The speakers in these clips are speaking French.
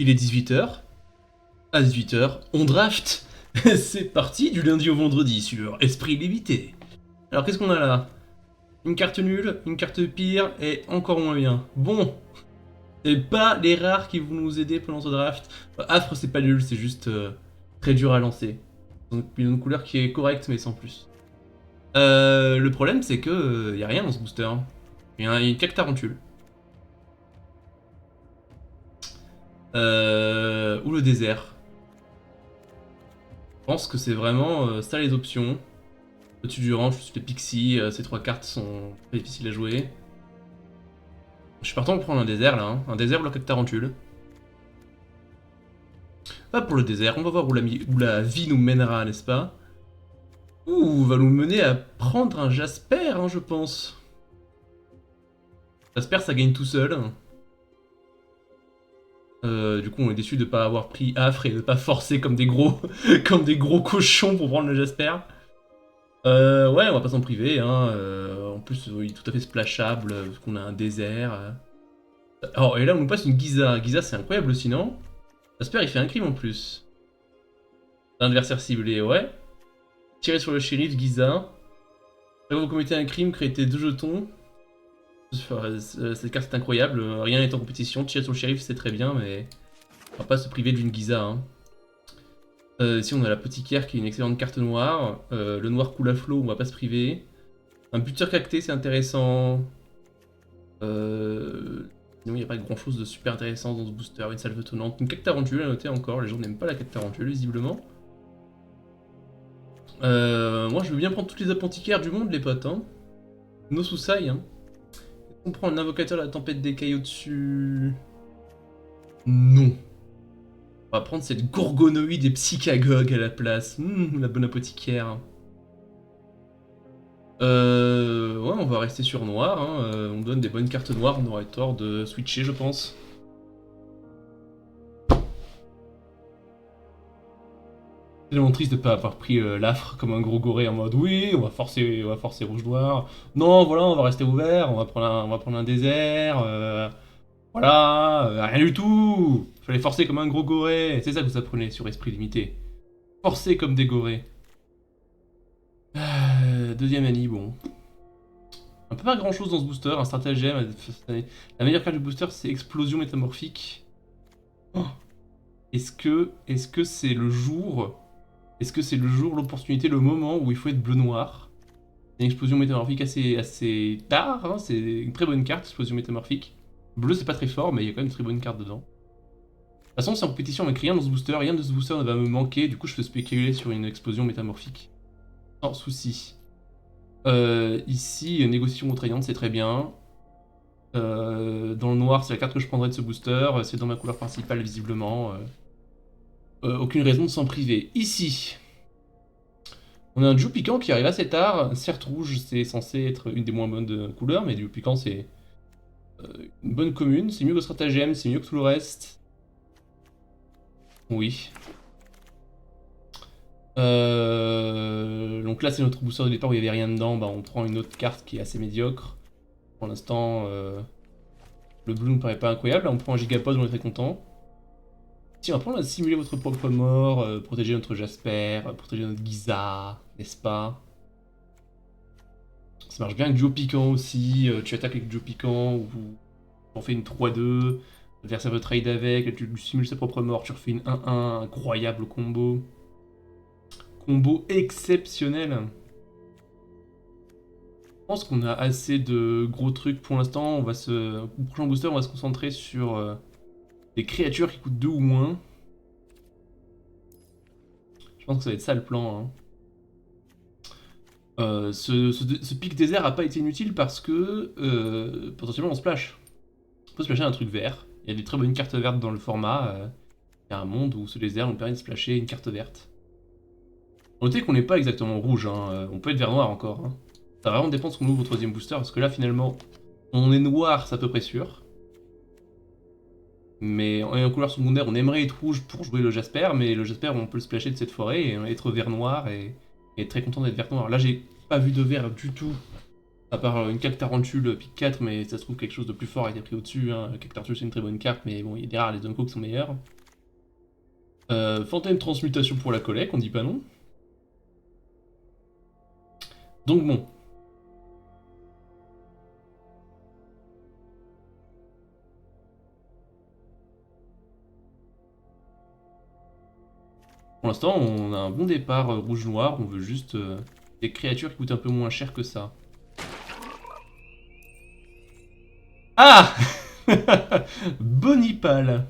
Il est 18 h. À 18 h, on draft. C'est parti du lundi au vendredi sur Esprit Limité. Alors qu'est-ce qu'on a là? Une carte nulle, une carte pire et encore moins bien. Bon, c'est pas les rares qui vont nous aider pendant ce draft. Affre c'est pas nul, c'est juste très dur à lancer. Donc une couleur qui est correcte mais sans plus. Le problème c'est que y a rien dans ce booster. Il y a une cactarantule. Ou le désert. Je pense que c'est vraiment ça les options. Au-dessus du rang, je suis les Pixie, ces trois cartes sont très difficiles à jouer. Je suis partant pour prendre un désert là, hein. Un désert ou la cactarantule. Pas pour le désert, on va voir où la vie nous mènera, n'est-ce pas? Ouh, va nous mener à prendre un Jasper, hein, je pense. Jasper, ça gagne tout seul. Du coup, on est déçu de ne pas avoir pris Affre et de ne pas forcer comme des gros, comme des gros cochons pour prendre le Jasper. Ouais, on va pas s'en priver. Hein. En plus, il est tout à fait splashable parce qu'on a un désert. Alors, et là, on nous passe une Giza. Giza, c'est incroyable aussi, non? Jasper, il fait un crime en plus. L'adversaire ciblé, ouais. Tirer sur le shérif, Giza. Là, vous commettez un crime, créez 2 jetons. Cette carte est incroyable, rien n'est en compétition. Tirer sur le shérif, c'est très bien, mais on va pas se priver d'une Giza. Hein. Ici, on a la Potiquière qui est une excellente carte noire. Le noir coule à flot, on va pas se priver. Un buteur cacté, c'est intéressant. Sinon, il n'y a pas grand chose de super intéressant dans ce booster. Une salve tonnante. Une cactarantule à noter encore. Les gens n'aiment pas la cactarantule, visiblement. Moi, je veux bien prendre toutes les apothicaires du monde, les potes. Hein. No Susai. Hein. On prend un invocateur de la tempête d'écailles au-dessus. Non. On va prendre cette gourgonoïde et psychagogue à la place. La bonne apothicaire. Ouais, on va rester sur noir. Hein. On donne des bonnes cartes noires. On aurait tort de switcher, je pense. C'est vraiment triste de ne pas avoir pris l'Affre comme un gros goré en mode oui, on va forcer rouge noir. Non, voilà, on va rester ouvert. On va prendre un désert. Voilà, rien du tout. Fallait forcer comme un gros goré. C'est ça que vous apprenez sur Esprit Limité. Forcer comme des gorés. Deuxième Annie, bon. Un peu pas grand chose dans ce booster, un stratagème. La meilleure carte du booster, c'est Explosion Métamorphique. Oh. Est-ce que c'est le jour? Est-ce que c'est le jour, l'opportunité, le moment où il faut être bleu-noir? C'est une explosion métamorphique assez tard, hein. C'est une très bonne carte, explosion métamorphique. Bleu, c'est pas très fort, mais il y a quand même une très bonne carte dedans. De toute façon, c'est en compétition avec rien dans ce booster, rien de ce booster ne va me manquer, du coup je peux spéculer sur une explosion métamorphique. Sans souci. Ici, négociation contraignante, c'est très bien. Dans le noir, c'est la carte que je prendrais de ce booster, c'est dans ma couleur principale visiblement. Aucune raison de s'en priver. Ici, on a un Jiu Piquant qui arrive assez tard. Certes, rouge, c'est censé être une des moins bonnes couleurs, mais Jiu Piquant, c'est une bonne commune. C'est mieux que Stratagème, c'est mieux que tout le reste. Oui. Donc là, c'est notre booster de départ où il n'y avait rien dedans. Bah, on prend une autre carte qui est assez médiocre. Pour l'instant, le bleu ne paraît pas incroyable. Là, on prend un Gigapod, on est très content. Si on va prendre à simuler votre propre mort, protéger notre Jasper, protéger notre Giza, n'est-ce pas? Ça marche bien avec Duo Piquant aussi, tu attaques avec Duo Piquant, ou on fait une 3-2, l'adversaire veut trade avec, tu simules sa propre mort, tu refais une 1-1, incroyable combo. Combo exceptionnel. Je pense qu'on a assez de gros trucs pour l'instant, au prochain booster on va se concentrer sur des créatures qui coûtent 2 ou moins. Je pense que ça va être ça le plan. Hein. Ce pic désert a pas été inutile parce que potentiellement on splash. On peut splasher un truc vert. Il y a des très bonnes cartes vertes dans le format. Il y a un monde où ce désert nous permet de splasher une carte verte. Notez qu'on n'est pas exactement rouge, hein. On peut être vert noir encore. Hein. Ça va vraiment dépendre de ce qu'on ouvre au troisième booster parce que là finalement on est noir, c'est à peu près sûr. Mais en couleur secondaire, on aimerait être rouge pour jouer le Jasper, mais le Jasper, on peut le splasher de cette forêt et être vert noir et être très content d'être vert noir. Là, j'ai pas vu de vert du tout À part une carte tarentule pique 4, mais ça se trouve quelque chose de plus fort a été pris au-dessus. Hein. Carte tarentule c'est une très bonne carte, mais bon, il y a des rares, les Unco qui sont meilleurs. Fontaine transmutation pour la collecte, on dit pas non. Donc bon. Pour l'instant, on a un bon départ rouge-noir, on veut juste des créatures qui coûtent un peu moins cher que ça. Ah Bonipal.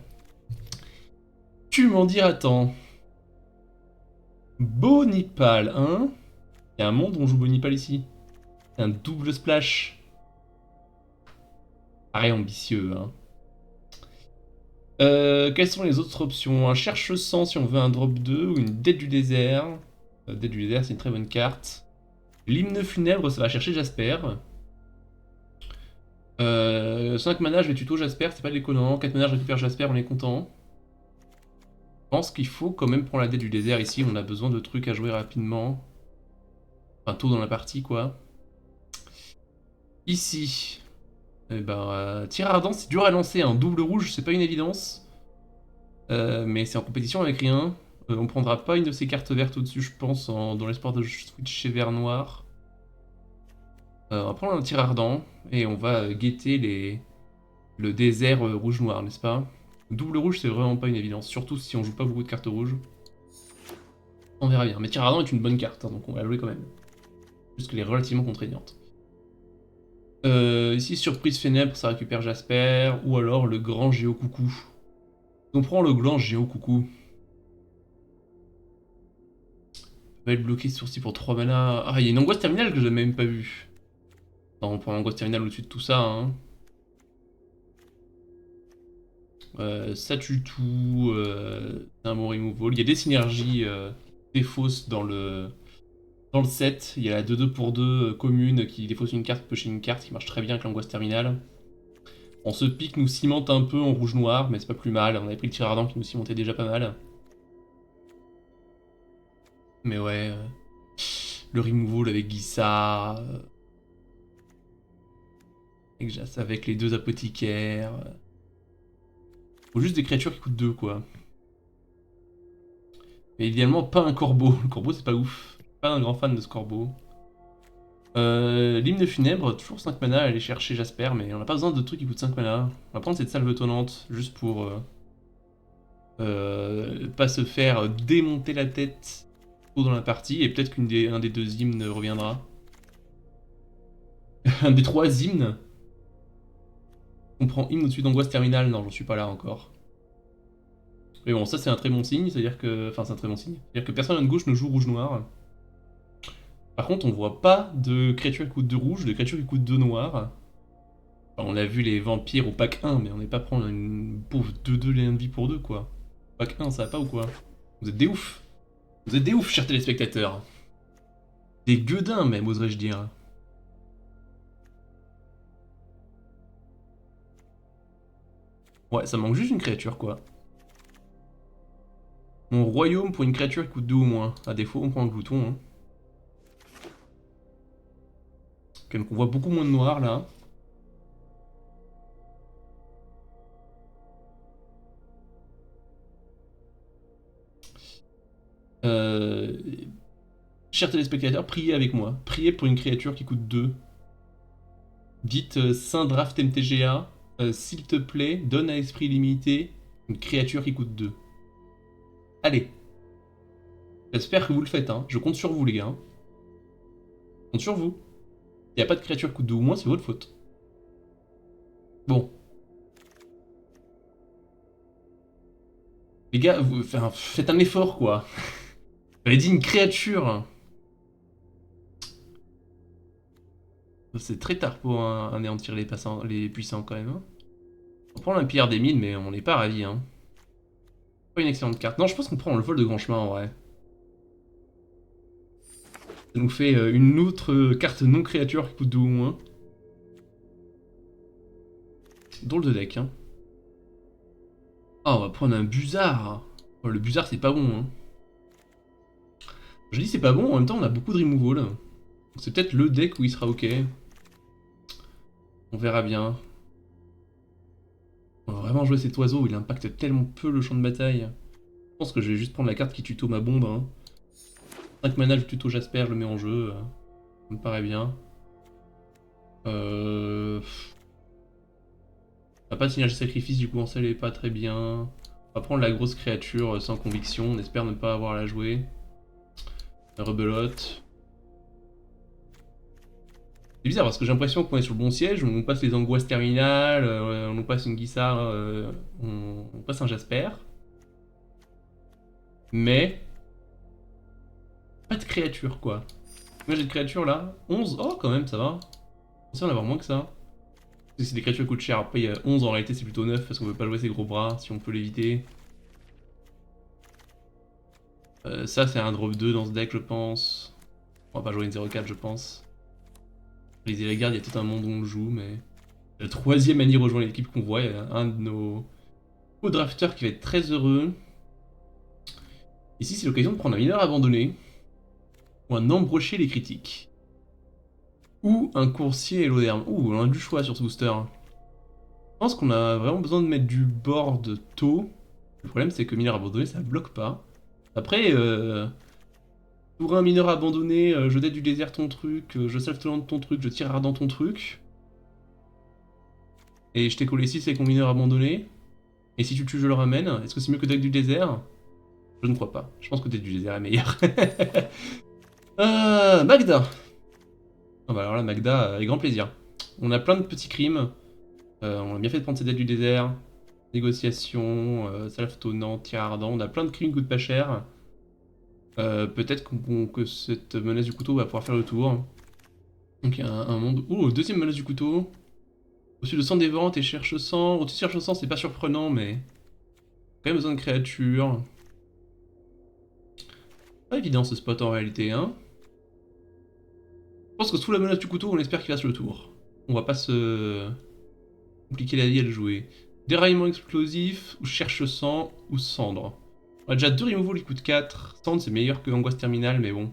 Tu m'en diras tant. Bonipal, hein? Il y a un monde où on joue Bonipal ici. Un double splash. Pareil ambitieux, hein. Quelles sont les autres options? Un cherche-sang si on veut un drop 2 ou une dette du désert. Dette du désert, c'est une très bonne carte. L'hymne funèbre, ça va chercher Jasper. 5 mana, je vais tuto Jasper, c'est pas déconnant. 4 mana, je récupère Jasper, on est content. Je pense qu'il faut quand même prendre la dette du désert ici, on a besoin de trucs à jouer rapidement. Enfin, tôt dans la partie, quoi. Ici, eh ben, tir ardent, c'est dur à lancer, un double rouge, c'est pas une évidence. Mais c'est en compétition avec rien. On prendra pas une de ces cartes vertes au-dessus, je pense, dans l'espoir de switcher vers noir. On va prendre un tir ardent et on va guetter le désert rouge-noir, n'est-ce pas? Double rouge, c'est vraiment pas une évidence, surtout si on joue pas beaucoup de cartes rouges. On verra bien. Mais tir ardent est une bonne carte, hein, donc on va la jouer quand même. Juste qu'elle est relativement contraignante. Ici, surprise funèbre, ça récupère Jasper, ou alors le grand géo coucou. On prend le grand géo coucou. On va être bloqué sur ci pour 3 mana. Ah, il y a une angoisse terminale que je n'ai même pas vue. Non, on prend l'angoisse terminale au-dessus de tout ça. Hein. Ça tue tout. C'est un bon removal. Il y a des synergies des fausses dans le set. Il y a la 2-2 pour 2 commune qui défausse une carte, piocher une carte qui marche très bien avec l'angoisse terminale. On se pique, nous cimente un peu en rouge-noir, mais c'est pas plus mal. On avait pris le tir ardent qui nous cimentait déjà pas mal. Mais ouais, le removal avec Gissa, avec les deux apothicaires. Faut juste des créatures qui coûtent 2 quoi. Mais idéalement pas un corbeau. Le corbeau c'est pas ouf. Pas un grand fan de ce corbeau. L'hymne funèbre, toujours 5 mana à aller chercher Jasper, mais on n'a pas besoin de trucs qui coûtent 5 mana. On va prendre cette salve tonnante juste pour pas se faire démonter la tête tôt dans la partie, et peut-être qu'un des deux hymnes reviendra. Un des 3 hymnes. On prend hymne au-dessus d'angoisse terminale, non, j'en suis pas là encore. Mais bon, ça c'est un très bon signe, c'est-à-dire que. Enfin, c'est un très bon signe. C'est-à-dire que personne à notre gauche ne joue rouge-noir. Par contre, on voit pas de créatures qui coûtent 2 rouges, de créatures qui coûtent 2 noirs. Enfin, on a vu les vampires au pack 1, mais on n'est pas prendre une pauvre 2-2 liens de vie pour 2, quoi. Pack 1, ça va pas ou quoi? Vous êtes des oufs. Vous êtes des oufs, chers téléspectateurs. Des gueudins, même, oserais-je dire. Ouais, ça manque juste une créature, quoi. Mon royaume pour une créature qui coûte 2 ou moins. À défaut, on prend un glouton. Hein. Okay, donc on voit beaucoup moins de noir, là. Chers téléspectateurs, priez avec moi. Priez pour une créature qui coûte 2. Dites Saint Draft MTGA, s'il te plaît, donne à esprit limité une créature qui coûte 2. Allez. J'espère que vous le faites, hein. Je compte sur vous, les gars. Je compte sur vous. Il n'y a pas de créature qui coûte 2 ou moins, c'est votre faute. Bon. Les gars, vous, faites un effort, quoi. J'avais dit une créature. C'est très tard pour anéantir les puissants, quand même. Hein. On prend la pierre des mines, mais on n'est pas ravis, hein. Pas une excellente carte. Non, je pense qu'on prend le vol de grand chemin, en vrai. Ça nous fait une autre carte non créature qui coûte 2 ou moins. Drôle de deck, hein. Ah, on va prendre un Buzard. Oh, le Buzard, c'est pas bon, hein. Je dis c'est pas bon, en même temps, on a beaucoup de removal. C'est peut-être le deck où il sera ok. On verra bien. On va vraiment jouer cet oiseau, il impacte tellement peu le champ de bataille. Je pense que je vais juste prendre la carte qui tuto ma bombe. Hein. 5 mana, je tuto Jasper, je le mets en jeu. Ça me paraît bien. On va pas de synergie sacrifice, du coup, ça elle est pas très bien. On va prendre la grosse créature sans conviction, on espère ne pas avoir à la jouer. Rebelote. C'est bizarre parce que j'ai l'impression qu'on est sur le bon siège, on nous passe les angoisses terminales, on nous passe une Guissard, on passe un Jasper. Mais... pas de créature quoi. Moi j'ai de créatures là, 11, oh quand même ça va. On sait en avoir moins que ça. C'est des créatures qui coûtent cher, après il y a 11 en réalité c'est plutôt 9 parce qu'on veut pas jouer ses gros bras si on peut l'éviter. Ça c'est un drop 2 dans ce deck je pense. On va pas jouer une 0-4 je pense. Les Irrégardes, il y a tout un monde où on le joue, mais... Le troisième Annie rejoint l'équipe qu'on voit, il y a un de nos co-drafters qui va être très heureux. Ici c'est l'occasion de prendre un mineur abandonné, ou un embrocher les critiques. Ou un coursier Helloderm. Ouh, on a du choix sur ce booster. Je pense qu'on a vraiment besoin de mettre du board tôt. Le problème c'est que mineur abandonné ça bloque pas. Après, pour un mineur abandonné, je dead du désert ton truc, je salve tout le long de ton truc, je tire ardent ton truc. Et je t'ai collé 6 avec mon mineur abandonné. Et si tu le tues, je le ramène. Est-ce que c'est mieux que deck du désert? Je ne crois pas. Je pense que deck du désert est meilleur. Magda. Ah bah alors là, Magda, avec grand plaisir. On a plein de petits crimes. On a bien fait de prendre ces dettes du désert. Négociation, salve tonnant, tir ardent. On a plein de crimes qui coûtent pas cher. Peut-être que cette menace du couteau va pouvoir faire le tour. Donc il y a un monde... Oh, deuxième menace du couteau. Au-dessus de 100 des ventes et cherche 100. Au-dessus de cherche 100, c'est pas surprenant, mais... Quand même besoin de créatures. Pas évident ce spot en réalité, hein. Je pense que sous la menace du couteau, on espère qu'il fasse le tour. On va pas se compliquer la vie à le jouer. Déraillement explosif, ou cherche 100, ou cendre. On a déjà 2 removals qui coûtent 4. Cendre c'est meilleur que angoisse terminale, mais bon.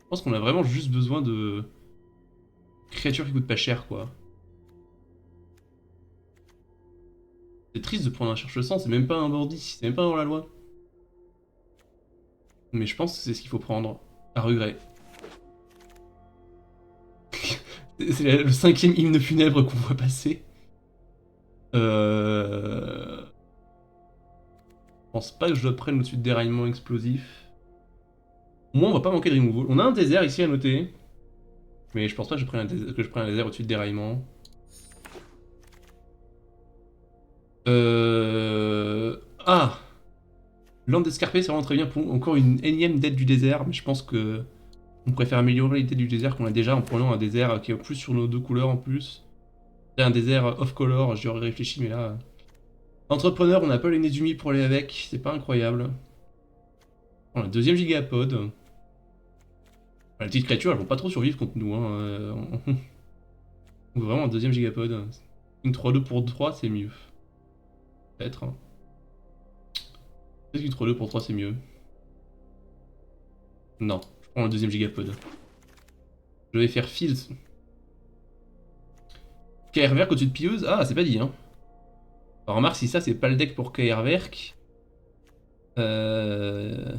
Je pense qu'on a vraiment juste besoin de créatures qui coûtent pas cher, quoi. C'est triste de prendre un cherche 100, c'est même pas un bordy, c'est même pas dans la loi. Mais je pense que c'est ce qu'il faut prendre, à regret. C'est le 5ème hymne funèbre qu'on voit passer. Je pense pas que je le prenne au-dessus de déraillement explosif. Au moins, on va pas manquer de removal. On a un désert ici à noter. Mais je pense pas que je prenne un désert au-dessus de déraillement. Ah, Land escarpé, c'est vraiment très bien pour encore une énième dette du désert. Mais je pense que on préfère améliorer les dettes du désert qu'on a déjà en prenant un désert qui est plus sur nos 2 couleurs en plus. C'est un désert off-color, j'y aurais réfléchi, mais là... Entrepreneur, on n'a pas les Nezumi pour aller avec, c'est pas incroyable. On a deuxième gigapod. Les petites créatures, elles vont pas trop survivre contre nous. Hein. On veut vraiment un deuxième gigapod. Une 3-2 pour 3, c'est mieux. Peut-être. Hein. Peut-être qu'une 3-2 pour 3, c'est mieux. Non, je prends le deuxième gigapod. Je vais faire Fields. KR Verk au-dessus de pilleuse. Ah, c'est pas dit, hein. Alors, remarque, si ça, c'est pas le deck pour KR Verk. Ah,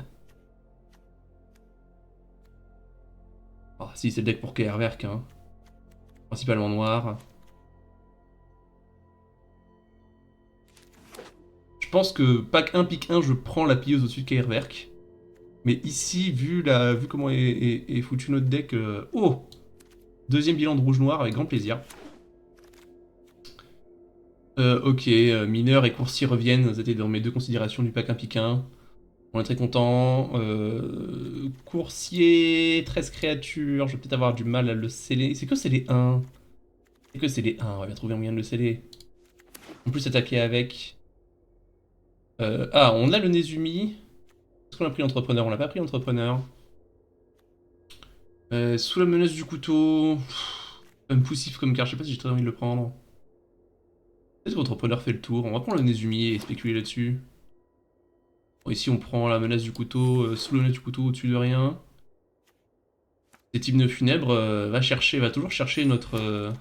si, c'est le deck pour KR Verk, hein. Principalement noir. Je pense que pack 1, pick 1, je prends la pilleuse au-dessus de KR Verk. Mais ici, vu comment est foutu notre deck... Oh! Deuxième bilan de rouge-noir avec grand plaisir. Ok, mineur et coursier reviennent, c'était dans mes 2 considérations du pack 1 pick 1. On est très content. Coursier, 13 créatures, je vais peut-être avoir du mal à le sceller. C'est que c'est les 1. C'est que c'est les 1, on va bien trouver un moyen de le sceller. En plus attaquer avec... on a le Nezumi. Est-ce qu'on a pris l'entrepreneur? On l'a pas pris l'entrepreneur. Sous la menace du couteau... Un poussif comme carte, je sais pas si j'ai très envie de le prendre. Peut-être que l'entrepreneur fait le tour. On va prendre le Nezumi et spéculer là-dessus. Bon, ici on prend la menace du couteau, sous la menace du couteau au-dessus de rien. Cet hymne funèbre va toujours chercher notre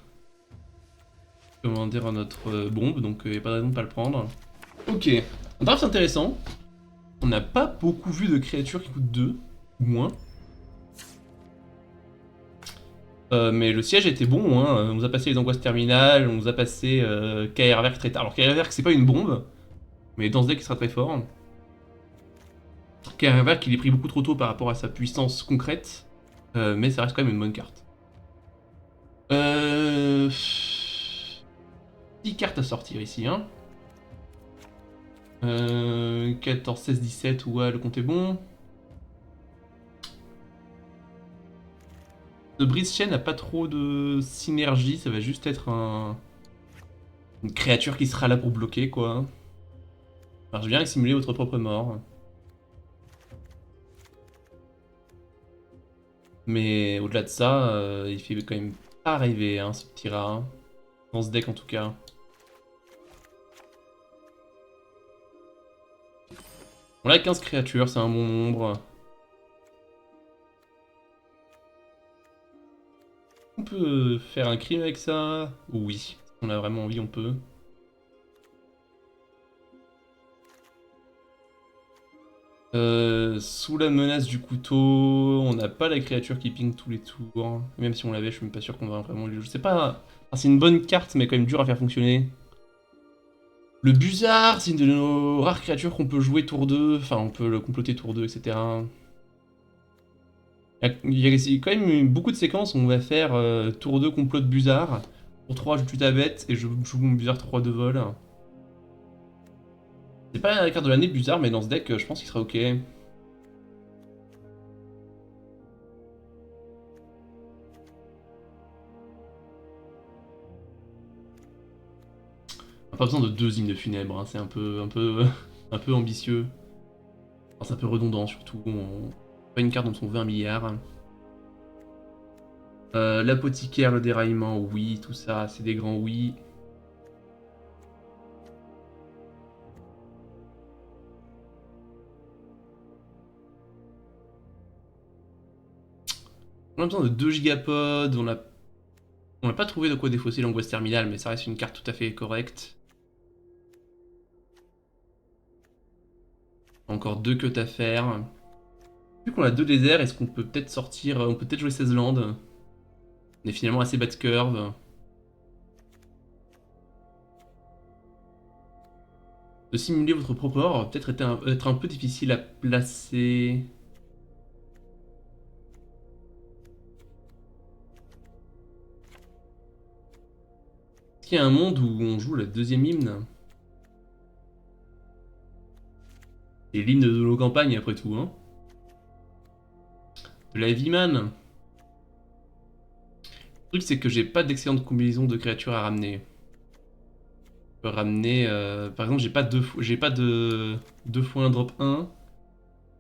comment dire, notre bombe, donc il n'y a pas de raison de pas le prendre. Ok, un draft intéressant. On n'a pas beaucoup vu de créatures qui coûtent 2, ou moins. Mais le siège était bon, hein. On nous a passé les angoisses terminales, on nous a passé KR très tard. Alors KR c'est pas une bombe, mais dans ce deck il sera très fort. KR il est pris beaucoup trop tôt par rapport à sa puissance concrète, mais ça reste quand même une bonne carte. 10 cartes à sortir ici, hein. 14, 16, 17, ouais, le compte est bon. Le Brise Chain n'a pas trop de synergie, ça va juste être une créature qui sera là pour bloquer, quoi. Marche bien avec simuler votre propre mort. Mais au-delà de ça, il fait quand même pas rêver, hein, ce petit rat. Dans ce deck, en tout cas. On a 15 créatures, c'est un bon nombre. On peut faire un crime avec ça? Oui. Si on a vraiment envie, on peut. Sous la menace du couteau, on n'a pas la créature qui ping tous les tours. Même si on l'avait, je suis même pas sûr qu'on va vraiment lui. Je sais pas. Enfin, c'est une bonne carte, mais quand même dur à faire fonctionner. Le Buzard, c'est une de nos rares créatures qu'on peut jouer tour 2. Enfin, on peut le comploter tour 2, etc. Il y a quand même beaucoup de séquences où on va faire tour 2 complot de Buzard. Pour 3, je tue ta bête et je joue mon Buzard 3 de vol. C'est pas la carte de l'année Buzard, mais dans ce deck, je pense qu'il sera ok. On a pas besoin de 2 hymnes funèbres, hein. C'est un peu ambitieux. Enfin, c'est un peu redondant surtout. Pas une carte dont on veut 1 milliard. L'apothicaire, le déraillement, oui, tout ça, c'est des grands oui. On a besoin de 2 gigapods, on n'a pas trouvé de quoi défausser l'angoisse terminale, mais ça reste une carte tout à fait correcte. Encore 2 queues à faire. Vu qu'on a 2 déserts, est-ce qu'on peut peut-être sortir... On peut peut-être jouer 16 landes. On est finalement assez bas de curve. De simuler votre propre mort va peut-être être un peu difficile à placer. Est-ce qu'il y a un monde où on joue la deuxième hymne? C'est l'hymne de nos campagnes après tout, hein. De la Viman. Le truc c'est que j'ai pas d'excellente combinaison de créatures à ramener. Je peux ramener... par exemple j'ai pas de 2 fois 1 drop 1.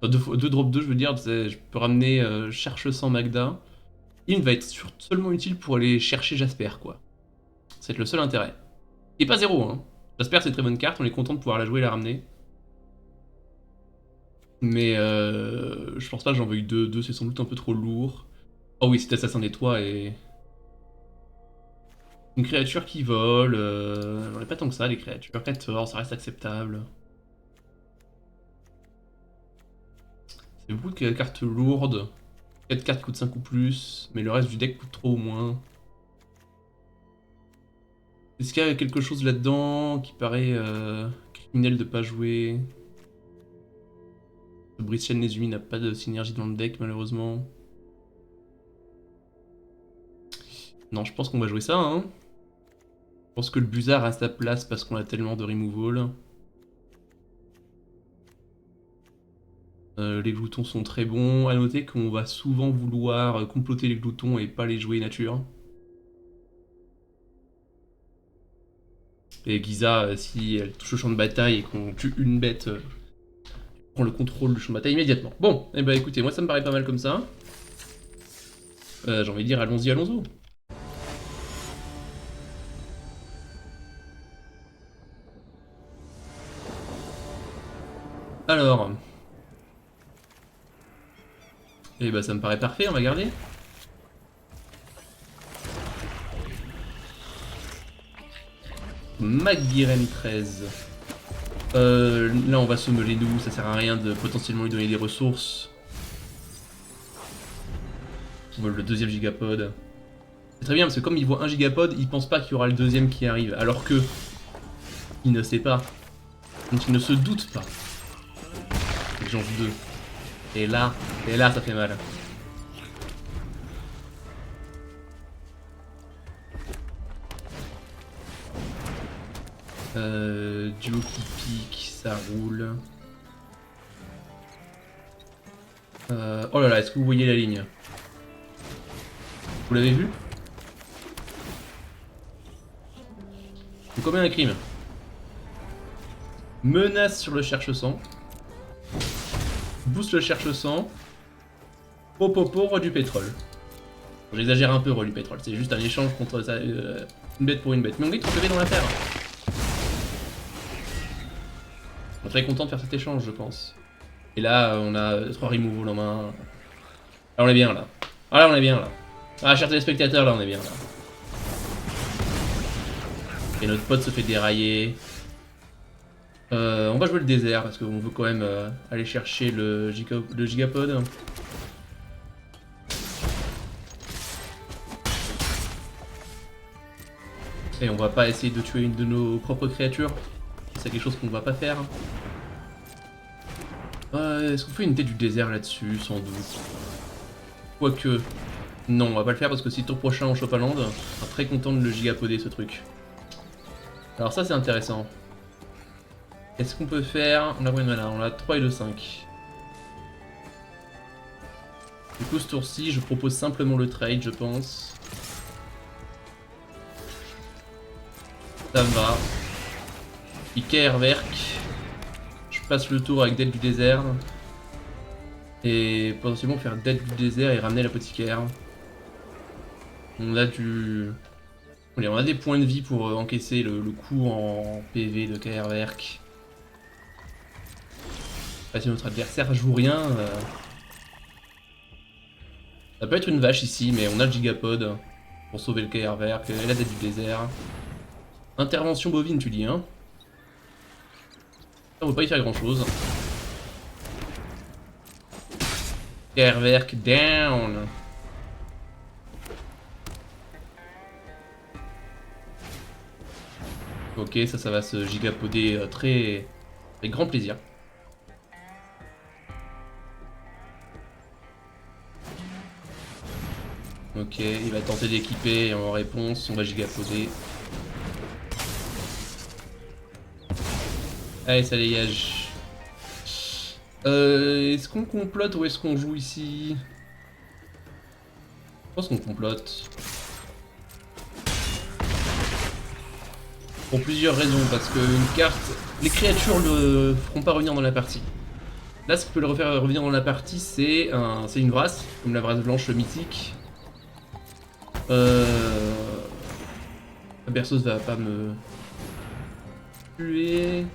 Enfin, 2 drop 2 je veux dire, je peux ramener Cherche sans Magda. Il va être seulement utile pour aller chercher Jasper, quoi. C'est le seul intérêt. Et pas zéro, hein. Jasper c'est une très bonne carte, on est content de pouvoir la jouer et la ramener. Mais je pense pas que j'en veuille 2, 2 c'est sans doute un peu trop lourd. Oh oui, c'est Assassin des Toits et... Une créature qui vole, on est pas tant que ça les créatures, 14, ça reste acceptable. C'est beaucoup de cartes lourdes. 4 cartes coûtent 5 ou plus, mais le reste du deck coûte trop ou moins. Est-ce qu'il y a quelque chose là-dedans qui paraît criminel de pas jouer? Le Britian Nezumi n'a pas de synergie dans le deck malheureusement. Non, je pense qu'on va jouer ça, hein. Je pense que le Buzard a sa place parce qu'on a tellement de removal. Les gloutons sont très bons. A noter qu'on va souvent vouloir comploter les gloutons et pas les jouer nature. Et Giza, si elle touche au champ de bataille et qu'on tue une bête, on prend le contrôle du champ de bataille immédiatement. Bon, et bah écoutez, moi ça me paraît pas mal comme ça. J'ai envie de dire allons-y, allons-y. Alors... Et bah ça me paraît parfait, on va garder. McGuiren 13. Là on va se meuler nous, ça sert à rien de potentiellement lui donner des ressources. On veut le deuxième gigapod. C'est très bien parce que comme il voit un gigapod, il pense pas qu'il y aura le deuxième qui arrive. Alors que il ne sait pas. Donc il ne se doute pas. C'est que j'en joue deux. Et là ça fait mal. Duo qui pique, ça roule. Oh là là, est-ce que vous voyez la ligne? Vous l'avez vu? Vous commet un crime. Menace sur le cherche-sang. Boost le cherche-sang. Popopo, roi du pétrole. J'exagère un peu, roi du pétrole. C'est juste un échange contre ça, une bête pour une bête. Mais on gagne 3 PV dans l'affaire. On est très content de faire cet échange, je pense. Et là, on a 3 removals en main. Là, on est bien, là. Ah, là, on est bien, là. Ah, chers téléspectateurs, là, on est bien, là. Et notre pote se fait dérailler. On va jouer le désert, parce qu'on veut quand même aller chercher le gigapod. Et on va pas essayer de tuer une de nos propres créatures. C'est quelque chose qu'on va pas faire. Est-ce qu'on fait une tête du désert là-dessus? Sans doute. Quoique... Non, on va pas le faire parce que si le tour prochain on chope un land, on sera très content de le gigapoder ce truc. Alors ça c'est intéressant. Qu'est-ce qu'on peut faire? On a combien de mana? On a 3 et 2, 5. Du coup ce tour-ci, je propose simplement le trade, je pense. Ça me va. Iker Verk. Je passe le tour avec Dette du désert. Et potentiellement faire Dette du désert et ramener l'apothicaire. On a du... Allez, on a des points de vie pour encaisser le coup en PV de Kaerwerk. Si notre adversaire joue rien... Ça peut être une vache ici, mais on a le gigapod pour sauver le Kaerwerk et la Dette du désert. Intervention bovine, tu dis, hein? On ne peut pas y faire grand chose. Kaerwerk down. Ok, ça va se gigapoder très... avec grand plaisir. Ok, il va tenter d'équiper et en réponse, on va gigapoder. Allez, ça dégage. Est-ce qu'on complote ou est-ce qu'on joue ici? Je pense qu'on complote. Pour plusieurs raisons, parce qu'une carte... Les créatures ne feront pas revenir dans la partie. Là, ce qui peut le refaire revenir dans la partie, c'est une vrasse, comme la vrasse blanche mythique. La berceuse va pas me... tuer...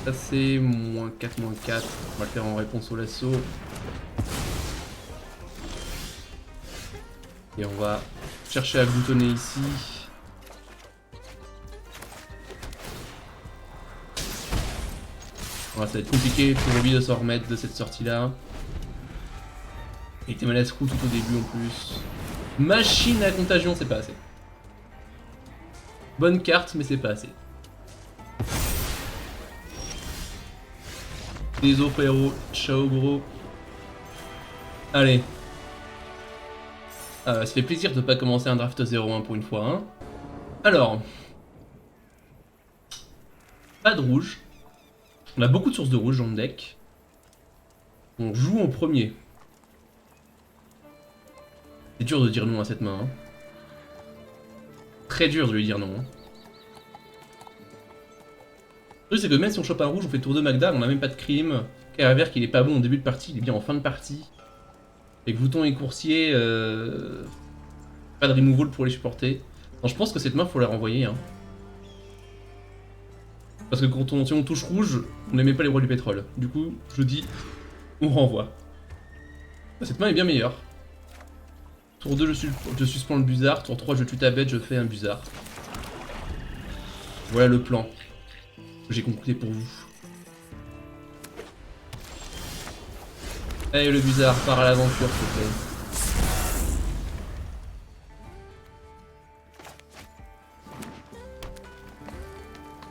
Ça c'est -4, -4. On va le faire en réponse au lasso. Et on va chercher à gloutonner ici. Voilà, ça va être compliqué pour lui de s'en remettre de cette sortie là. Il était mal à screw tout au début en plus. Machine à contagion, c'est pas assez. Bonne carte, mais c'est pas assez. Désolé frérot, ciao gros. Allez. Ça fait plaisir de pas commencer un draft 0-1 pour une fois. Hein. Alors. Pas de rouge. On a beaucoup de sources de rouge dans le deck. On joue en premier. C'est dur de dire non à cette main. Hein. Très dur de lui dire non. Hein. Le truc c'est que même si on chope un rouge, on fait tour de Magda, on a même pas de crime. Kaerwerk il est pas bon au début de partie, il est bien en fin de partie. Et Glouton et Coursier, pas de removal pour les supporter. Non, je pense que cette main faut la renvoyer. Hein. Parce que si on touche rouge, on n'aimait pas les rois du pétrole. Du coup, je dis, on renvoie. Cette main est bien meilleure. Tour 2, je suspends le Buzard. Tour 3, je tue ta bête, je fais un Buzard. Voilà le plan que j'ai concocté pour vous. Allez, le Buzard, part à l'aventure, s'il te plaît.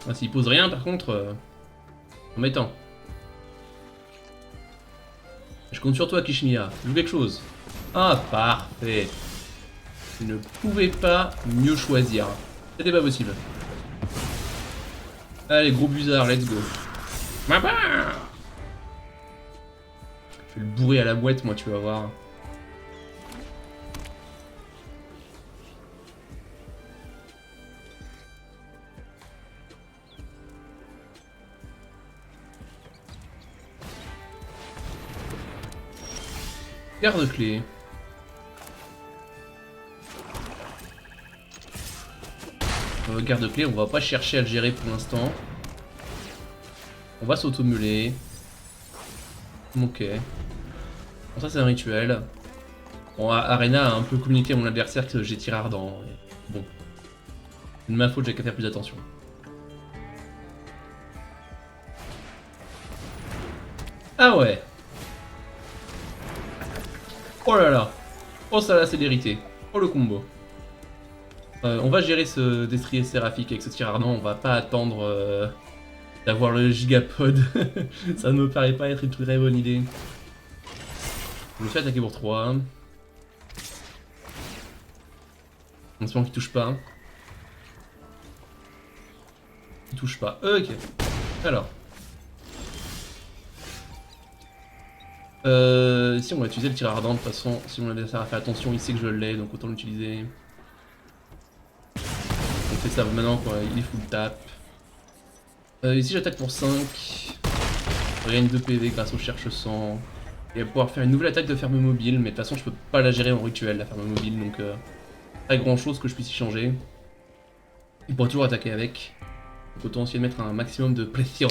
Ah, s'il pose rien, par contre, embêtant. Je compte sur toi, Kishimiya. Joue quelque chose. Ah, parfait. Je ne pouvais pas mieux choisir. C'était pas possible. Allez, gros Buzard, let's go. Mama! Je vais le bourrer à la boîte, moi, tu vas voir. Garde-clé. Garde-clé, on va pas chercher à le gérer pour l'instant. On va s'automuler. Ok. Bon, ça c'est un rituel. Bon, Arena a un peu communiqué à mon adversaire que j'ai tiré ardent. Bon. C'est de ma faute, j'ai qu'à faire plus attention. Ah ouais. Oh là là. Oh ça là c'est l'hérité. Oh le combo. On va gérer ce destrier séraphique avec ce tir ardent, on va pas attendre d'avoir le gigapod. Ça ne me paraît pas être une très bonne idée. Je me fais attaquer pour 3. En espérant qu'il touche pas. Il touche pas. Ok. Alors. Si on va utiliser le tir ardent de toute façon, si mon adversaire a fait attention, il sait que je l'ai, donc autant l'utiliser. On fait ça maintenant quoi, il est full tap. Ici j'attaque pour 5. Je gagne 2 PV grâce au cherche-sang. Et à pouvoir faire une nouvelle attaque de ferme mobile, mais de toute façon je peux pas la gérer en rituel la ferme mobile, donc pas grand chose que je puisse y changer. Il pourra toujours attaquer avec. Donc autant essayer de mettre un maximum de pression.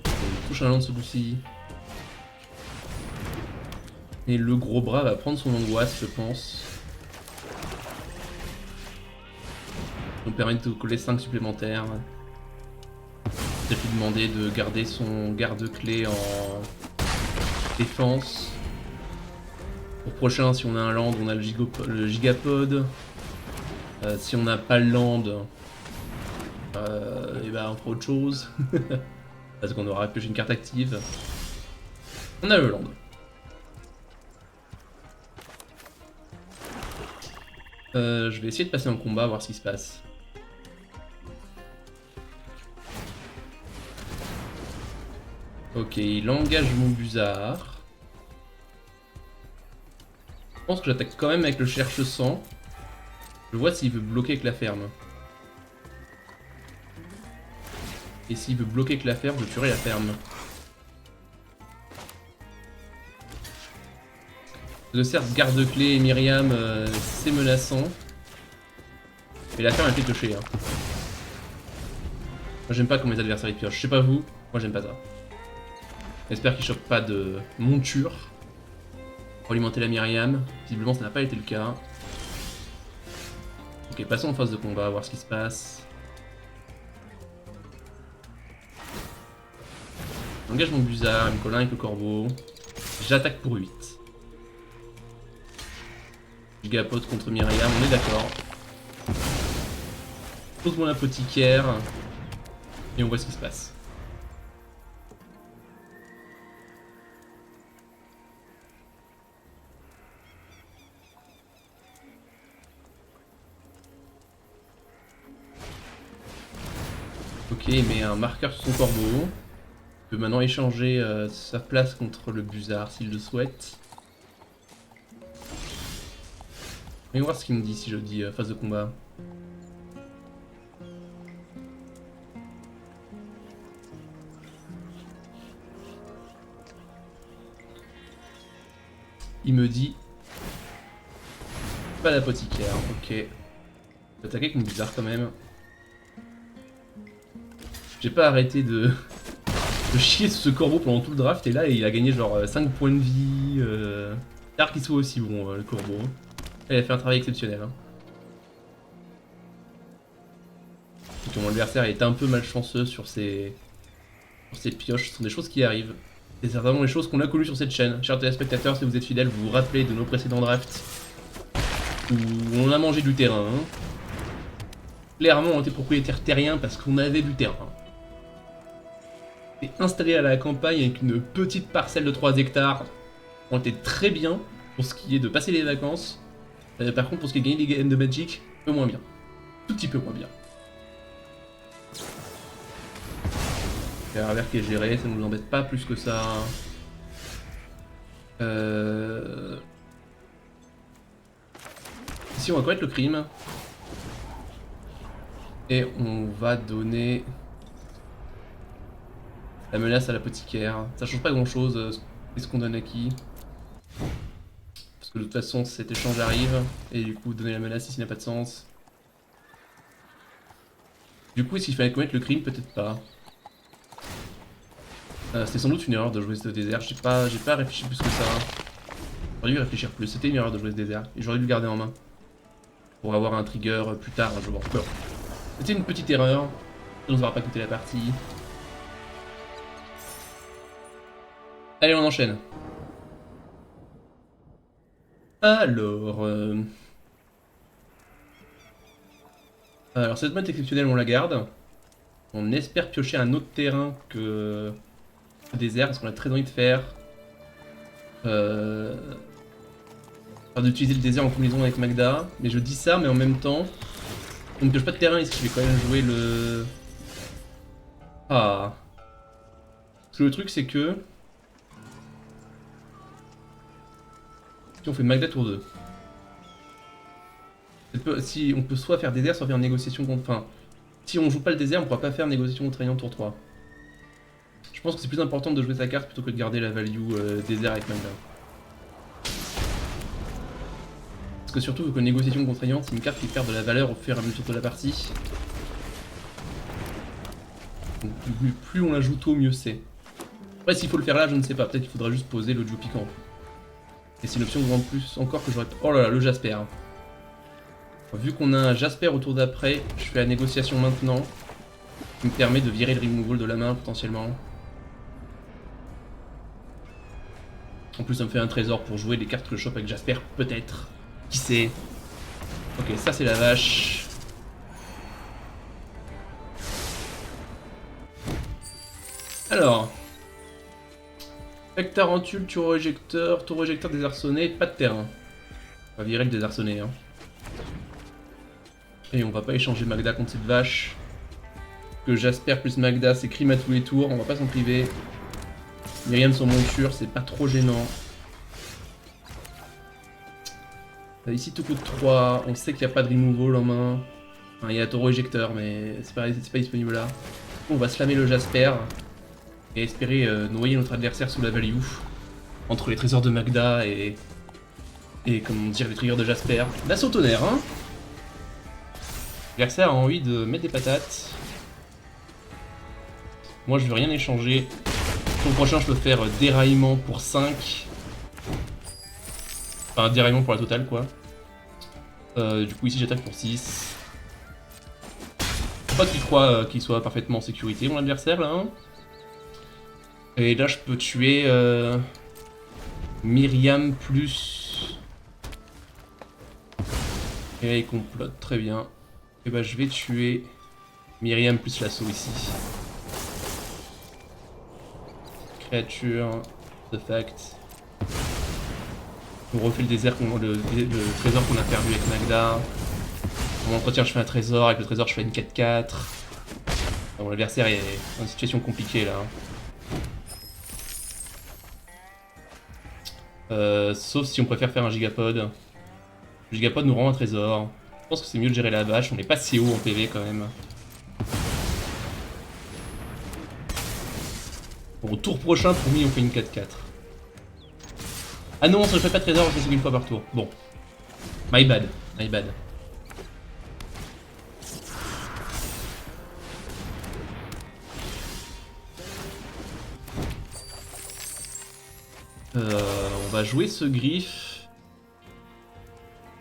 On touche un lance celui-ci. Et le gros bras va prendre son angoisse, je pense. Ça nous permet de coller 5 supplémentaires. Peut-être lui demander de garder son garde-clé en défense. Pour prochain, si on a un land, on a le gigapod. Si on n'a pas le land, et ben on fera autre chose. Parce qu'on aura pioché une carte active. On a le land. Je vais essayer de passer en combat, voir ce qui se passe. Ok, il engage mon Buzard. Je pense que j'attaque quand même avec le cherche-sang. Je vois s'il veut bloquer avec la ferme. Et s'il veut bloquer avec la ferme, je tuerai la ferme. De certes, garde-clé et Myriam, c'est menaçant. Mais la ferme elle fait toucher. Hein. Moi j'aime pas comment les adversaires ils piochent. Je sais pas vous, moi j'aime pas ça. J'espère qu'il chope pas de monture. Pour alimenter la Myriam. Visiblement ça n'a pas été le cas. Ok, passons en phase de combat, voir ce qui se passe. J'engage mon Buzard, il me colle un avec le corbeau. J'attaque pour 8. Gigapod contre Myriam, on est d'accord. Pose mon apothicaire. Et on voit ce qui se passe. Ok, il met un marqueur sur son corbeau. Il peut maintenant échanger sa place contre le Buzard s'il le souhaite. On va voir ce qu'il me dit si je dis phase de combat. Il me dit pas d'apothicaire, ok. Je vais attaquer avec une Buzard quand même. J'ai pas arrêté de chier sur ce corbeau pendant tout le draft et là il a gagné genre 5 points de vie. Rare qu'il soit aussi bon le corbeau. Il a fait un travail exceptionnel. Hein. Donc, mon adversaire est un peu malchanceux sur ses pioches, ce sont des choses qui arrivent. C'est certainement les choses qu'on a connues sur cette chaîne. Chers téléspectateurs, si vous êtes fidèles, vous vous rappelez de nos précédents drafts où on a mangé du terrain. Hein. Clairement, on était propriétaire terrien parce qu'on avait du terrain. Et installé à la campagne avec une petite parcelle de 3 hectares. On était très bien pour ce qui est de passer les vacances. Par contre, pour ce qui est de gagner des games de Magic, un peu moins bien. Tout petit peu moins bien. Vert qui est géré, ça nous embête pas plus que ça. Ici, on va connaître le crime. Et on va donner la menace à l'apothicaire. Ça change pas grand chose. Qu'est-ce qu'on donne à qui? Parce que de toute façon cet échange arrive. Et du coup donner la menace ici n'a pas de sens. Du coup est-ce qu'il fallait commettre le crime? Peut-être pas. C'était sans doute une erreur de jouer ce désert. J'ai pas réfléchi plus que ça. J'aurais dû réfléchir plus. C'était une erreur de jouer ce désert. Et j'aurais dû le garder en main. Pour avoir un trigger plus tard un jour. Bon. C'était une petite erreur. Ça nous aura pas coûté la partie. Allez, on enchaîne. Alors... Alors cette mode exceptionnelle, on la garde. On espère piocher un autre terrain que le désert, parce qu'on a très envie de faire. D'utiliser le désert en combinaison avec Magda. Mais je dis ça, mais en même temps, on ne pioche pas de terrain ici. Je vais quand même jouer le... Ah. Parce que le truc, c'est que... Si on fait Magda tour 2. Si on peut soit faire désert, soit faire négociation contre... Enfin, si on joue pas le désert, on pourra pas faire négociation contraignante tour 3. Je pense que c'est plus important de jouer sa carte plutôt que de garder la value désert avec Magda. Parce que surtout que négociation contraignante, c'est une carte qui perd de la valeur au fur et à mesure de la partie. Donc plus on la joue tôt, mieux c'est. Après s'il faut le faire là, je ne sais pas, peut-être qu'il faudra juste poser le Joe piquant. Et c'est une option en plus encore que j'aurais... Oh là là, le Jasper. Vu qu'on a un Jasper au tour d'après, je fais la négociation maintenant. Qui me permet de virer le removal de la main potentiellement. En plus ça me fait un trésor pour jouer des cartes que je chope avec Jasper, peut-être. Qui sait? Ok, ça c'est la vache. Alors... Tarentule, tour éjecteur désarçonné, pas de terrain. On va virer le désarçonné. Hein. Et on va pas échanger Magda contre cette vache. Que Jasper plus Magda, c'est crime à tous les tours, on va pas s'en priver. Myriam sur monture, c'est pas trop gênant. Ici tout coûte 3, on sait qu'il n'y a pas de removal en main. Enfin, il y a taureau éjecteur, mais c'est pas disponible là. On va slammer le Jasper. Et espérer noyer notre adversaire sous la value. Entre les trésors de Magda et comment dire, les triggers de Jasper. L'assaut tonnerre, hein. L'adversaire a envie de mettre des patates. Moi je veux rien échanger. Pour le prochain je peux faire déraillement pour 5. Enfin déraillement pour la totale quoi. Du coup ici j'attaque pour 6. Pas qu'il croit qu'il soit parfaitement en sécurité mon adversaire là. Hein. Et là je peux tuer Myriam plus... Et là il complote, très bien. Et bah je vais tuer Myriam plus l'assaut ici. Créature, de fact. On refait le désert, le trésor qu'on a perdu avec Magda. En entretien je fais un trésor, avec le trésor je fais une 4-4. Bon, l'adversaire est dans une situation compliquée là. Sauf si on préfère faire un gigapod. Le gigapod nous rend un trésor. Je pense que c'est mieux de gérer la vache, on n'est pas si haut en PV quand même. Bon, au tour prochain, promis, on fait une 4-4. Ah non, ça ne fait pas de trésor, c'est une fois par tour. Bon. My bad, my bad. On va jouer ce griffe.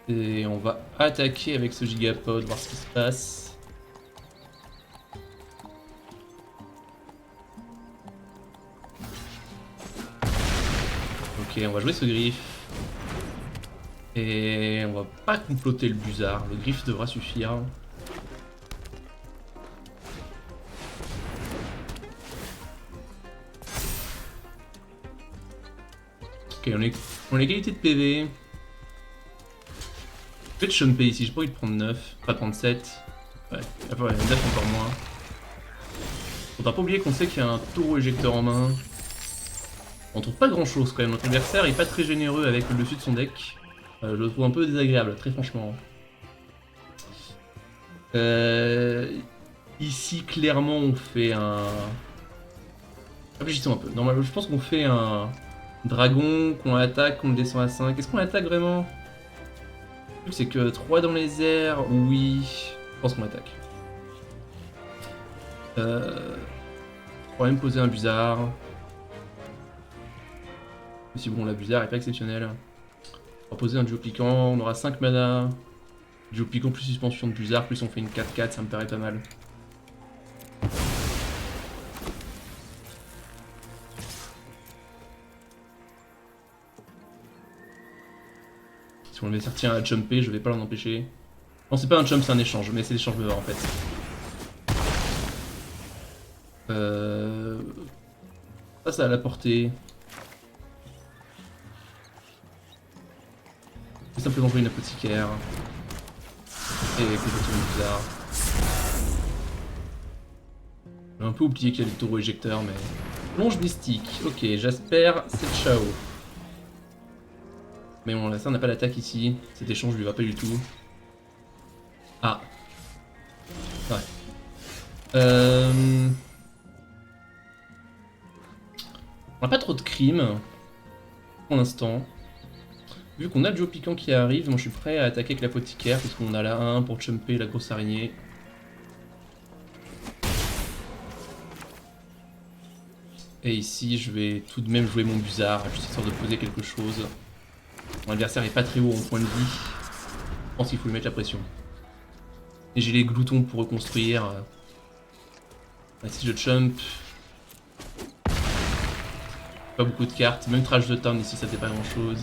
Et on va attaquer avec ce gigapod, voir ce qui se passe. Ok, on va jouer ce griffe. Et on va pas comploter le Buzard, le griffe devra suffire. Ok, on a égalité de PV. Je vais te chumper ici, j'ai pas envie de prendre 9, pas prendre 7. Ouais, 9 encore moins. Faudra pas oublier qu'on sait qu'il y a un taureau éjecteur en main. On trouve pas grand chose quand même, notre adversaire est pas très généreux avec le dessus de son deck. Je le trouve un peu désagréable, très franchement. Ici, clairement, on fait un... Réfléchissons un peu. Normalement, je pense qu'on fait un dragon, qu'on attaque, qu'on descend à 5. Est-ce qu'on attaque vraiment? Le truc, c'est que 3 dans les airs, oui. Je pense qu'on attaque. On va même poser un Buzard. Si bon, la Buzard est pas exceptionnelle. On va poser un duo piquant, on aura 5 mana. Duo piquant plus suspension de Buzard, plus on fait une 4-4, ça me paraît pas mal. Si on le tient à jumper, je vais pas l'en empêcher. Non, c'est pas un jump, c'est un échange, mais c'est l'échange de en fait. Ça a la portée. C'est simplement jouer une apothicaire. Et complètement bizarre. J'ai un peu oublié qu'il y a le taureau éjecteur, mais... Plonge mystique. Ok, Jasper, c'est ciao. Mais bon, là, ça, on n'a pas d'attaque ici. Cet échange lui va pas du tout. Ah. Ouais. On n'a pas trop de crimes. Pour l'instant. Vu qu'on a le duo piquant qui arrive, moi je suis prêt à attaquer avec l'apothicaire, parce qu'on a la 1 pour chumper la grosse araignée. Et ici, je vais tout de même jouer mon Buzard, juste histoire de poser quelque chose. Mon adversaire est pas très haut en point de vie. Je pense qu'il faut lui mettre la pression. Et j'ai les gloutons pour reconstruire. Si je chump... Pas beaucoup de cartes, même trash de turn ici ça fait pas grand chose.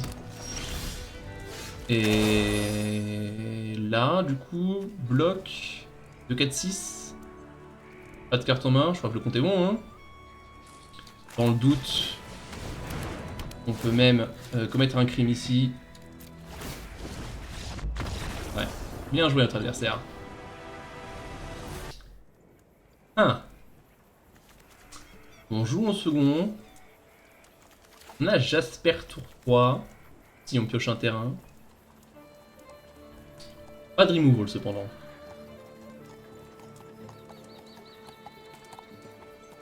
Et là, du coup, bloc de 4-6. Pas de carte en main, je crois que le compte est bon. Hein. Dans le doute, on peut même commettre un crime ici. Ouais, bien joué notre adversaire. Ah. On joue en second. On a Jasper tour 3. Si on pioche un terrain. Pas de removal cependant.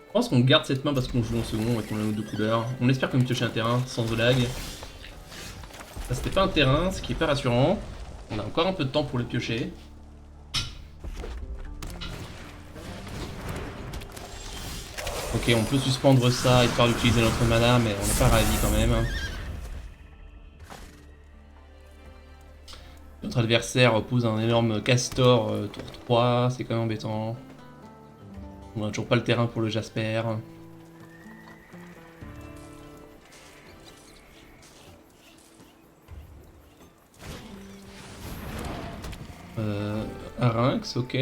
Je pense qu'on garde cette main parce qu'on joue en second et qu'on a nos deux couleurs. On espère qu'on va piocher un terrain sans lag. Ça c'était pas un terrain, ce qui est pas rassurant. On a encore un peu de temps pour le piocher. Ok, on peut suspendre ça histoire d'utiliser notre mana, mais on n'est pas ravis quand même. Notre adversaire pose un énorme castor tour 3, c'est quand même embêtant. On n'a toujours pas le terrain pour le Jasper. Arynx, ok.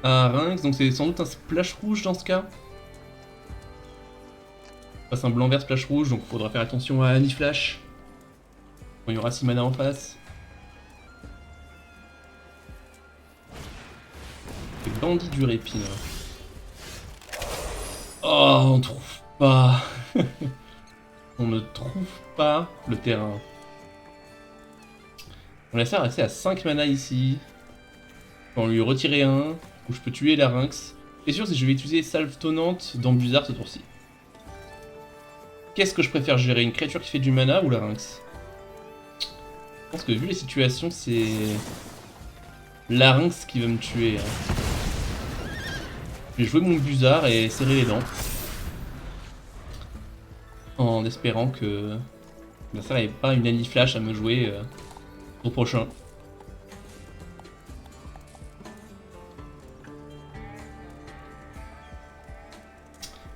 Arynx, donc c'est sans doute un splash rouge dans ce cas. On passe un blanc vert splash rouge, donc il faudra faire attention à Annie Flash. Bon, il y aura 6 mana en face. Le bandit du répine. Oh, on trouve pas. On ne trouve pas le terrain. On laisse rester à 5 mana ici. On va lui retirer un, où je peux tuer Larynx. Et sûr, c'est que je vais utiliser Salve Tonnante dans Buzard ce tour-ci. Qu'est-ce que je préfère gérer, une créature qui fait du mana ou Larynx? Je pense que vu les situations, c'est Larynx qui va me tuer. Je vais jouer mon Buzard et serrer les dents. En espérant que l'adversaire n'ait pas une Annie Flash à me jouer au prochain.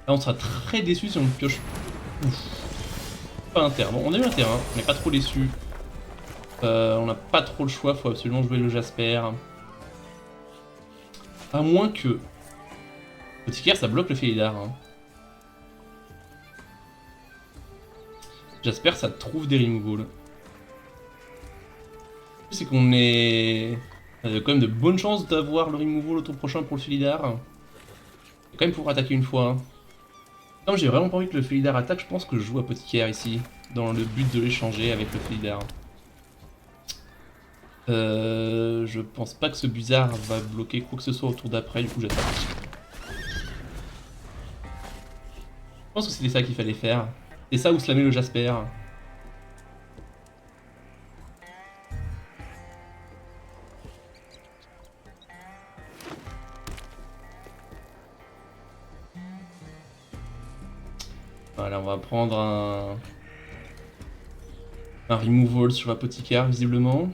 Là, on sera très déçu si on pioche. Ouf. Pas un terrain. Bon, on a eu un terrain, on n'est pas trop déçu. On n'a pas trop le choix, faut absolument jouer le Jasper. À moins que. Boticaire, ça bloque le Félidar. Hein. Jasper, ça trouve des removals. C'est qu'on est. On a quand même de bonnes chances d'avoir le removal au tour prochain pour le Félidar. Il va quand même pouvoir attaquer une fois. Hein. Comme j'ai vraiment pas envie que le Félidar attaque, je pense que je joue Apothicaire ici, dans le but de l'échanger avec le Félidar. Je pense pas que ce Blizzard va bloquer quoi que ce soit au tour d'après, du coup j'attaque. Je pense que c'était ça qu'il fallait faire. C'est ça ou slammer le Jasper. Voilà, on va prendre un removal sur Apothicaire visiblement.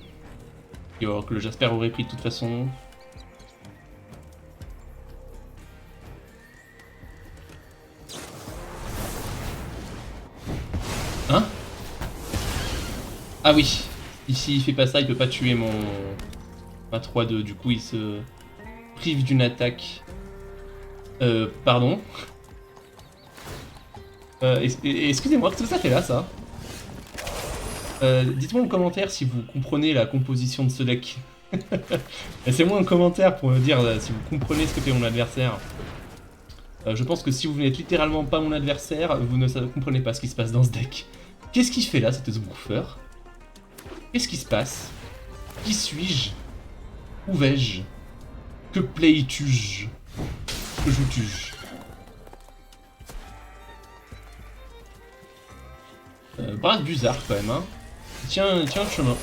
Et alors que le Jasper aurait pris de toute façon. Hein? Ah oui, ici il fait pas ça, il peut pas tuer ma 3-2, du coup il se prive d'une attaque. Pardon. Excusez-moi, qu'est-ce que ça fait là, ça? Dites-moi en commentaire si vous comprenez la composition de ce deck. Laissez-moi un commentaire pour me dire si vous comprenez ce que fait mon adversaire. Je pense que si vous n'êtes littéralement pas mon adversaire, vous ne comprenez pas ce qui se passe dans ce deck. Qu'est-ce qu'il fait là, cet Sbroofer? Qu'est-ce qui se passe? Qui suis-je? Où vais-je? Que play-tu-je? Que joues-tu-je? Brasse Buzard quand même, hein. Tiens le chemin.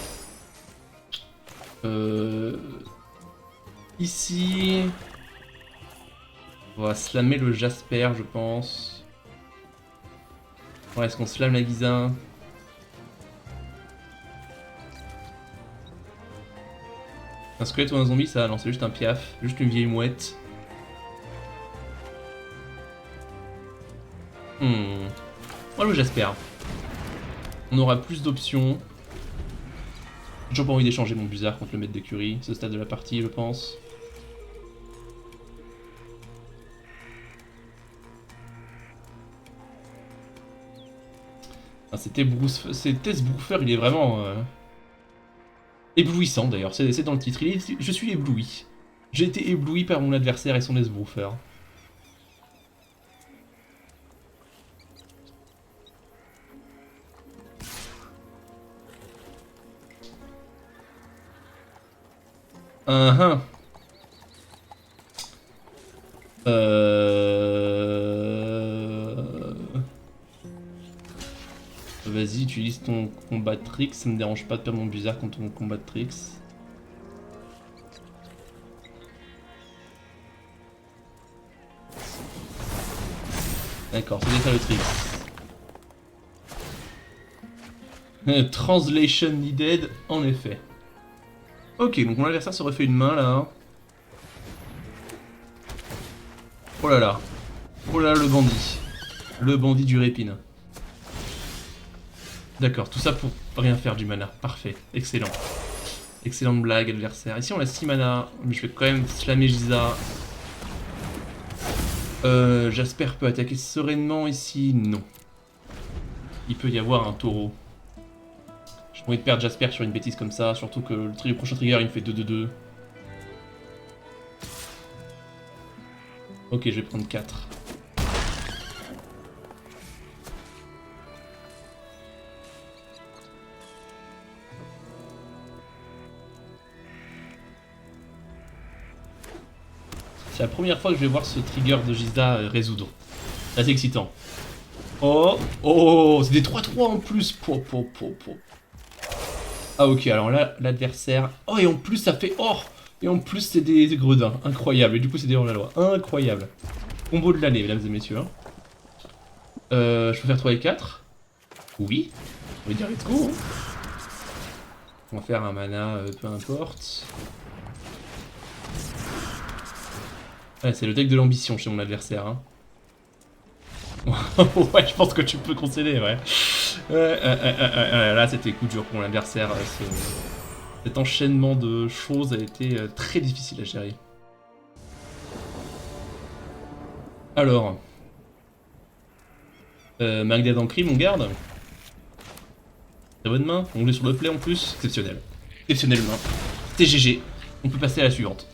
Ici... On va slammer le Jasper, je pense. Ouais, est-ce qu'on slame la Giza? Un squelette ou un zombie, ça? Non, c'est juste un piaf. Juste une vieille mouette. Moi, le Jasper. On aura plus d'options. J'ai toujours pas envie d'échanger mon Blizzard contre le maître d'écurie, ce stade de la partie, je pense. Ah, c'était Sbroofer, il est vraiment éblouissant d'ailleurs, c'est dans le titre. Je suis ébloui. J'ai été ébloui par mon adversaire et son Sbroofer. Vas-y, utilise ton combat tricks, ça me dérange pas de perdre mon Blizzard contre ton combat tricks. D'accord, c'était ça le tricks. Translation needed, en effet. Ok, donc mon adversaire se refait une main là. Oh là là. Oh là là, le bandit. Le bandit du répine. D'accord, tout ça pour rien faire du mana. Parfait, excellent. Excellente blague, adversaire. Ici on a 6 mana, mais je vais quand même slammer Giza. Jasper peut attaquer sereinement ici. Non. Il peut y avoir un taureau. J'ai pas envie de perdre Jasper sur une bêtise comme ça, surtout que le prochain trigger il me fait 2-2-2. Ok, je vais prendre 4. C'est la première fois que je vais voir ce trigger de Giza résoudre. C'est assez excitant. Oh, oh, c'est des 3-3 en plus. Ah ok, alors là, l'adversaire... Oh, et en plus, ça fait... Oh, et en plus, c'est des gredins. Incroyable. Et du coup, c'est des hors-la-loi. Incroyable. Combo de l'année, mesdames et messieurs. Je peux faire 3 et 4. Oui. On va dire let's go. Hein. On va faire un mana, peu importe. Ouais, c'est le deck de l'ambition chez mon adversaire. Hein. Ouais, je pense que tu peux concéder, ouais. Là, c'était coup dur pour mon adversaire. Cet enchaînement de choses a été très difficile à gérer. Alors. Magda d'Ancry, mon garde. Très bonne main. Onglet sur le play en plus. Exceptionnel. Exceptionnelle main. C'est GG. On peut passer à la suivante.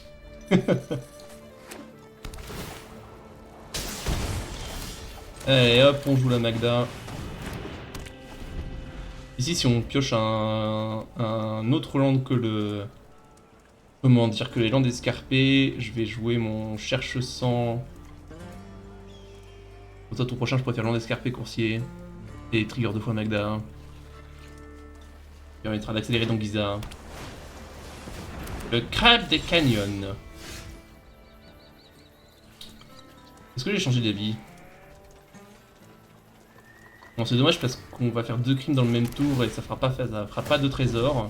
Allez hop, on joue la Magda. Ici, si on pioche un autre land que le... Comment dire, que les landes escarpées, je vais jouer mon cherche-sang. Au tour prochain, je pourrais faire land escarpé coursier. Et trigger 2 fois Magda. Qui permettra d'accélérer dans Giza. Le crabe des canyons. Est-ce que j'ai changé d'avis? Bon, c'est dommage parce qu'on va faire 2 crimes dans le même tour et ça fera pas de trésor.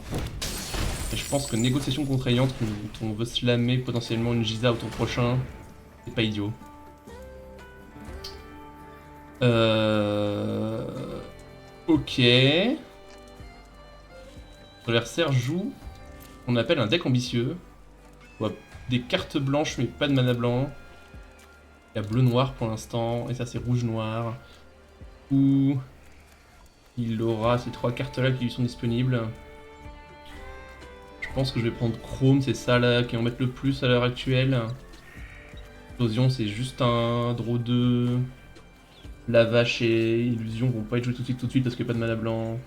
Et je pense que négociation contraignante, quand on veut slammer potentiellement une Giza au tour prochain, c'est pas idiot. Ok. L'adversaire joue ce qu'on appelle un deck ambitieux. On a des cartes blanches mais pas de mana blanc. Il y a bleu-noir pour l'instant, et ça c'est rouge-noir. Ou il aura ces 3 cartes là qui lui sont disponibles. Je pense que je vais prendre Chrome, c'est ça là qui en mettre le plus à l'heure actuelle. Explosion c'est juste un draw 2. La vache et Illusion vont pas être joués tout de suite parce qu'il n'y a pas de mana blanc.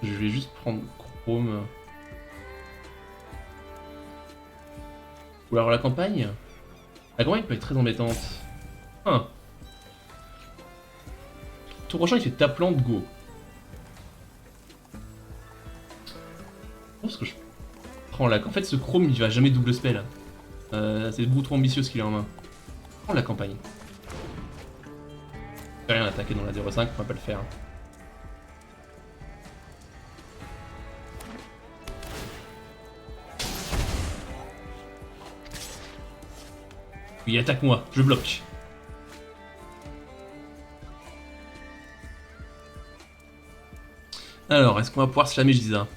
Je vais juste prendre Chrome. Ou alors la campagne. La campagne peut être très embêtante. Hein. Tour prochain il fait tape-land, go. Je pense que je prends la... En fait ce Chrome il va jamais double spell. C'est beaucoup trop ambitieux ce qu'il a en main. Je prends la campagne. Je vais rien attaquer dans la 0.5, on va pas le faire. Oui, attaque-moi, je bloque. Alors, est-ce qu'on va pouvoir slammer Giza?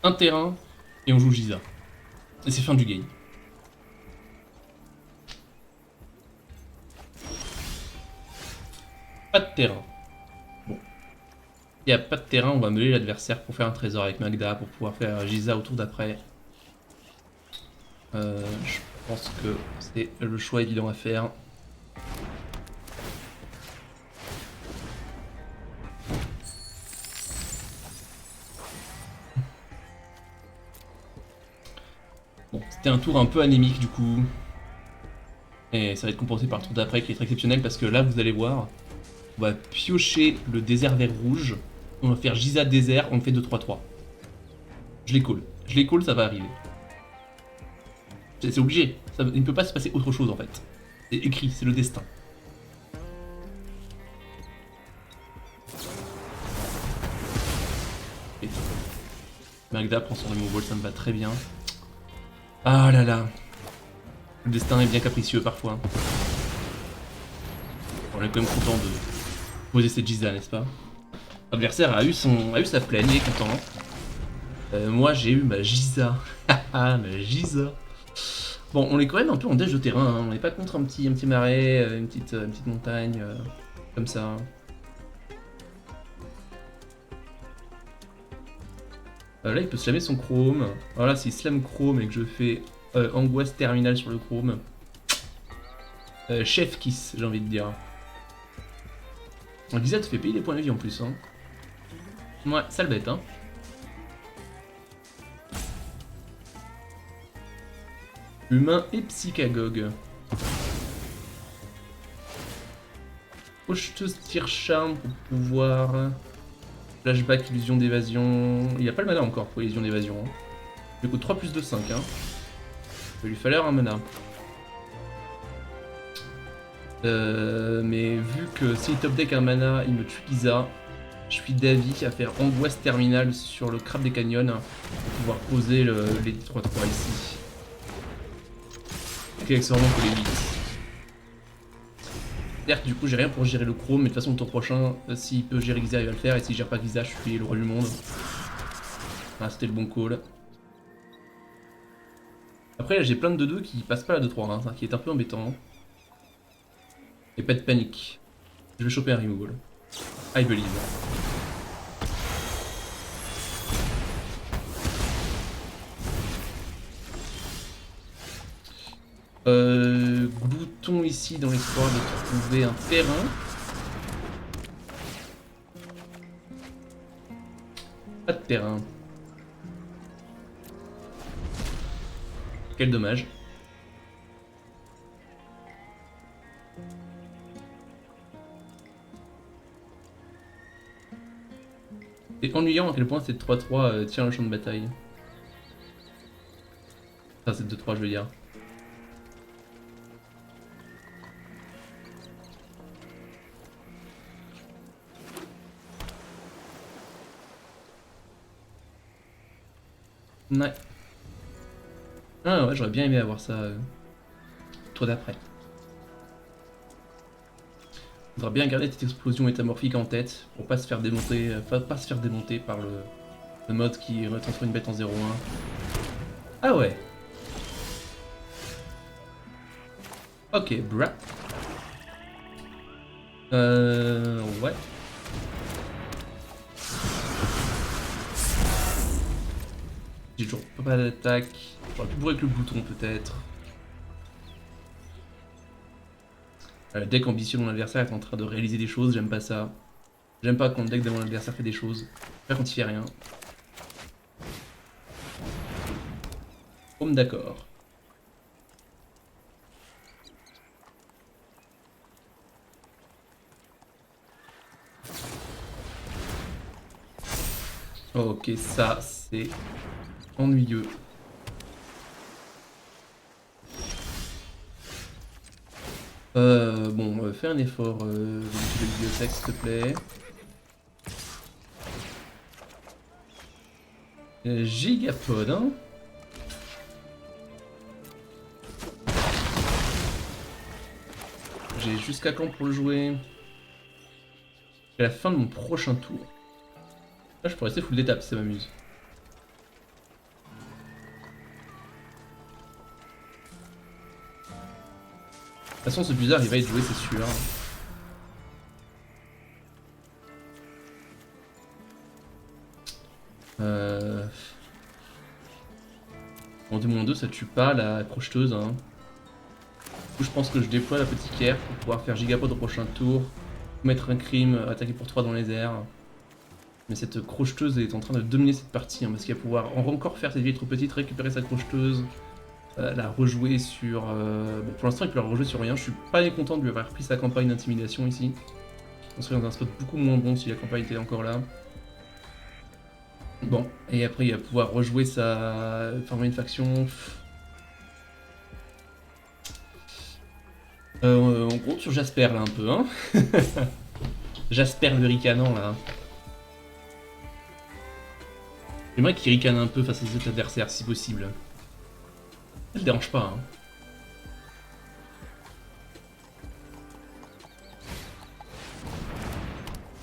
Un terrain, et on joue Giza. Et c'est fin du game. Pas de terrain. Bon. Il n'y a pas de terrain, on va meuler l'adversaire pour faire un trésor avec Magda, pour pouvoir faire Giza au tour d'après. Je pense que c'est le choix évident à faire. Bon, c'était un tour un peu anémique du coup. Et ça va être compensé par le tour d'après qui est très exceptionnel parce que là vous allez voir, on va piocher le désert vert rouge, on va faire Giza désert, on fait 2-3-3. Je les call, ça va arriver. C'est obligé, il ne peut pas se passer autre chose en fait. C'est écrit, c'est le destin. Et Magda prend son removal, ça me va très bien. Ah là là. Le destin est bien capricieux parfois. On est quand même content de poser cette Giza, n'est-ce pas? L'adversaire a eu sa plaine, il est content. Moi j'ai eu ma Giza. Haha, ma Giza. Bon, on est quand même un peu en déj de terrain, hein. On n'est pas contre un petit marais, une petite montagne, comme ça. Là il peut slammer son Chrome. Voilà, s'il slam Chrome et que je fais angoisse terminale sur le Chrome. Chef kiss, j'ai envie de dire. Giza te fait payer des points de vie en plus, hein. Ouais, sale bête, hein. Humain et psychagogue. Pocheteuse tire charme pour pouvoir... Flashback, illusion d'évasion... Il n'y a pas le mana encore pour illusion d'évasion. Hein. Il coûte 3 plus 2, 5. Hein. Il va lui falloir un mana. Mais vu que s'il top deck un mana, il me tue Giza, je suis d'avis à faire Angoisse Terminale sur le crabe des canyons pour pouvoir poser les 3-3 ici. Et accessoirement que les 8. Certes, du coup, j'ai rien pour gérer le chrome, mais de toute façon, le tour prochain, s'il peut gérer Giza, il va le faire, et s'il gère pas Giza, je suis le roi du monde. Ah, c'était le bon call. Après, là, j'ai plein de 2-2 qui passent pas la 2-3, hein, qui est un peu embêtant. Et pas de panique. Je vais choper un removal. I believe. Glouton ici dans l'espoir de trouver un terrain. Pas de terrain. Quel dommage. C'est ennuyant à quel point cette 3-3 tient le champ de bataille. Enfin, cette 2-3, je veux dire. Ouais. Ah ouais, j'aurais bien aimé avoir ça toi d'après. Faudra bien garder cette explosion métamorphique en tête pour pas se faire démonter, pas se faire démonter par le mode qui retransforme une bête en 0-1. Ah ouais. Ok, bra. Ouais. J'ai toujours pas d'attaque. J'aurais pu bourrer avec le bouton peut-être. Dès qu'ambition mon adversaire est en train de réaliser des choses, j'aime pas ça. J'aime pas quand le deck de mon adversaire fait des choses. Pas quand il fait rien. D'accord. Ok, ça c'est ennuyeux. Bon, fais un effort de bibliothèque s'il te plaît. Gigapod, hein. J'ai jusqu'à quand pour le jouer? À la fin de mon prochain tour. Là, je pourrais rester full d'étape si ça m'amuse. De toute façon, ce bizarre, il va être joué, c'est sûr. En 2-2, ça tue pas la crocheteuse. Hein. Du coup, je pense que je déploie la petite pierre pour pouvoir faire Gigapod au prochain tour. Mettre un crime, attaquer pour 3 dans les airs. Mais cette crocheteuse est en train de dominer cette partie, hein, parce qu'il va pouvoir encore faire cette vieille trop petite, récupérer sa crocheteuse, la rejouer sur... Bon, pour l'instant, il peut la rejouer sur rien. Je suis pas mécontent de lui avoir pris sa campagne d'intimidation ici. On serait dans un spot beaucoup moins bon si la campagne était encore là. Bon, et après, il va pouvoir rejouer sa... former une faction. On compte sur Jasper, là, un peu, hein. Jasper le ricanant, là. J'aimerais qu'il ricane un peu face à cet adversaire, si possible. Ça le dérange pas, hein.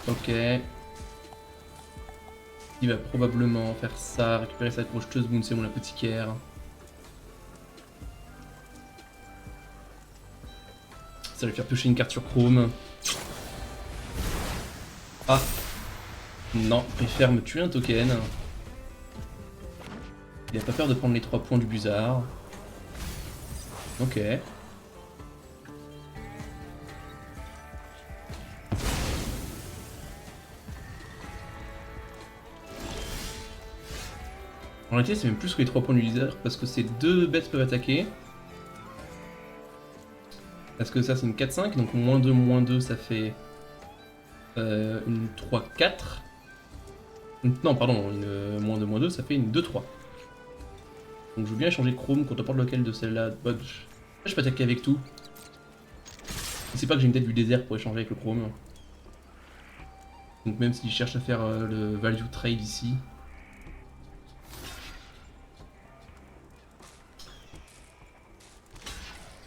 Ok. Il va probablement faire ça, récupérer sa crocheteuse, bouncer mon apothicaire. Ça va lui faire piocher une carte sur Chrome. Ah. Non, préfère me tuer un token. Il a pas peur de prendre les 3 points du Buzard. Ok. En réalité, c'est même plus que les 3 points du Buzard parce que ces 2 bêtes peuvent attaquer. Parce que ça, c'est une 4-5, donc -2, ça fait une 3-4. Non, pardon, une -2, ça fait une 2-3. Donc je veux bien échanger Chrome contre n'importe lequel de celles-là. Bah, je peux attaquer avec tout. C'est pas que j'ai une tête du désert pour échanger avec le chrome. Donc même s'il cherche à faire le value trade ici.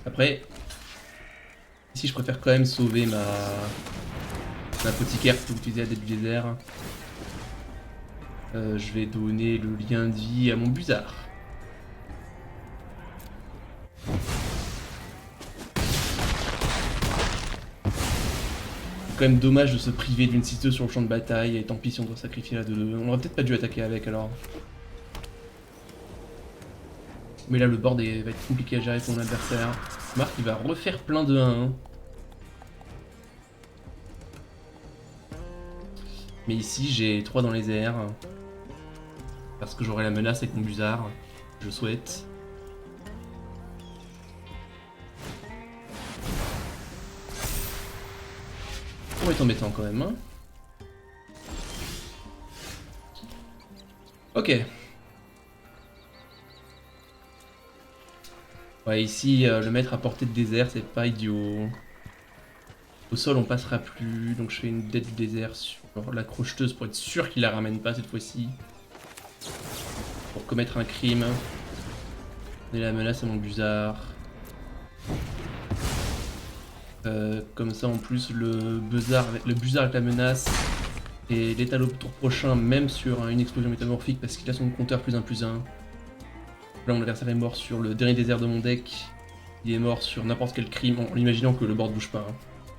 Après, ici je préfère quand même sauver ma apothicaire pour utiliser la tête du désert. Je vais donner le lien de vie à mon Buzard. C'est quand même dommage de se priver d'une citeuse sur le champ de bataille, et tant pis si on doit sacrifier la 2-2. On aurait peut-être pas dû attaquer avec alors. Mais là le board va être compliqué à gérer pour mon adversaire. Marc il va refaire plein de 1-1. Mais ici j'ai 3 dans les airs. Parce que j'aurai la menace avec mon Buzard. Je souhaite. On est embêtant quand même. Hein. Ok. Ouais, ici, le mettre à portée de désert, c'est pas idiot. Au sol, on passera plus, donc je fais une dette du désert sur la crocheteuse pour être sûr qu'il la ramène pas cette fois-ci. Pour commettre un crime. Donner la menace à mon Buzard. Comme ça, en plus, le Buzard avec la menace et l'étal au tour prochain, même sur une explosion métamorphique, parce qu'il a son compteur +1/+1. Là, mon adversaire est mort sur le dernier désert de mon deck. Il est mort sur n'importe quel crime en imaginant que le board bouge pas. Hein.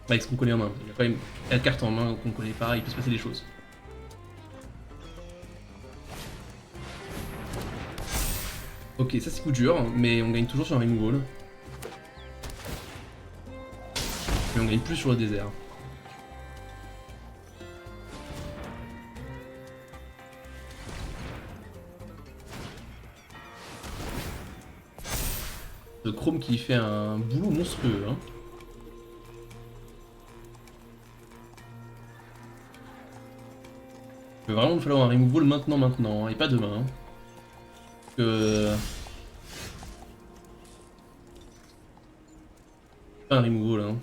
Avec ce qu'on connaît en main. Il y a quand même 4 cartes en main qu'on connaît pas, il peut se passer des choses. Ok, ça c'est coup dur, mais on gagne toujours sur un removal. Mais on gagne plus sur le désert. Le Chrome qui fait un boulot monstrueux. Hein. Il va vraiment nous falloir un removal maintenant, hein, et pas demain. Hein. Pas un removal. Hein.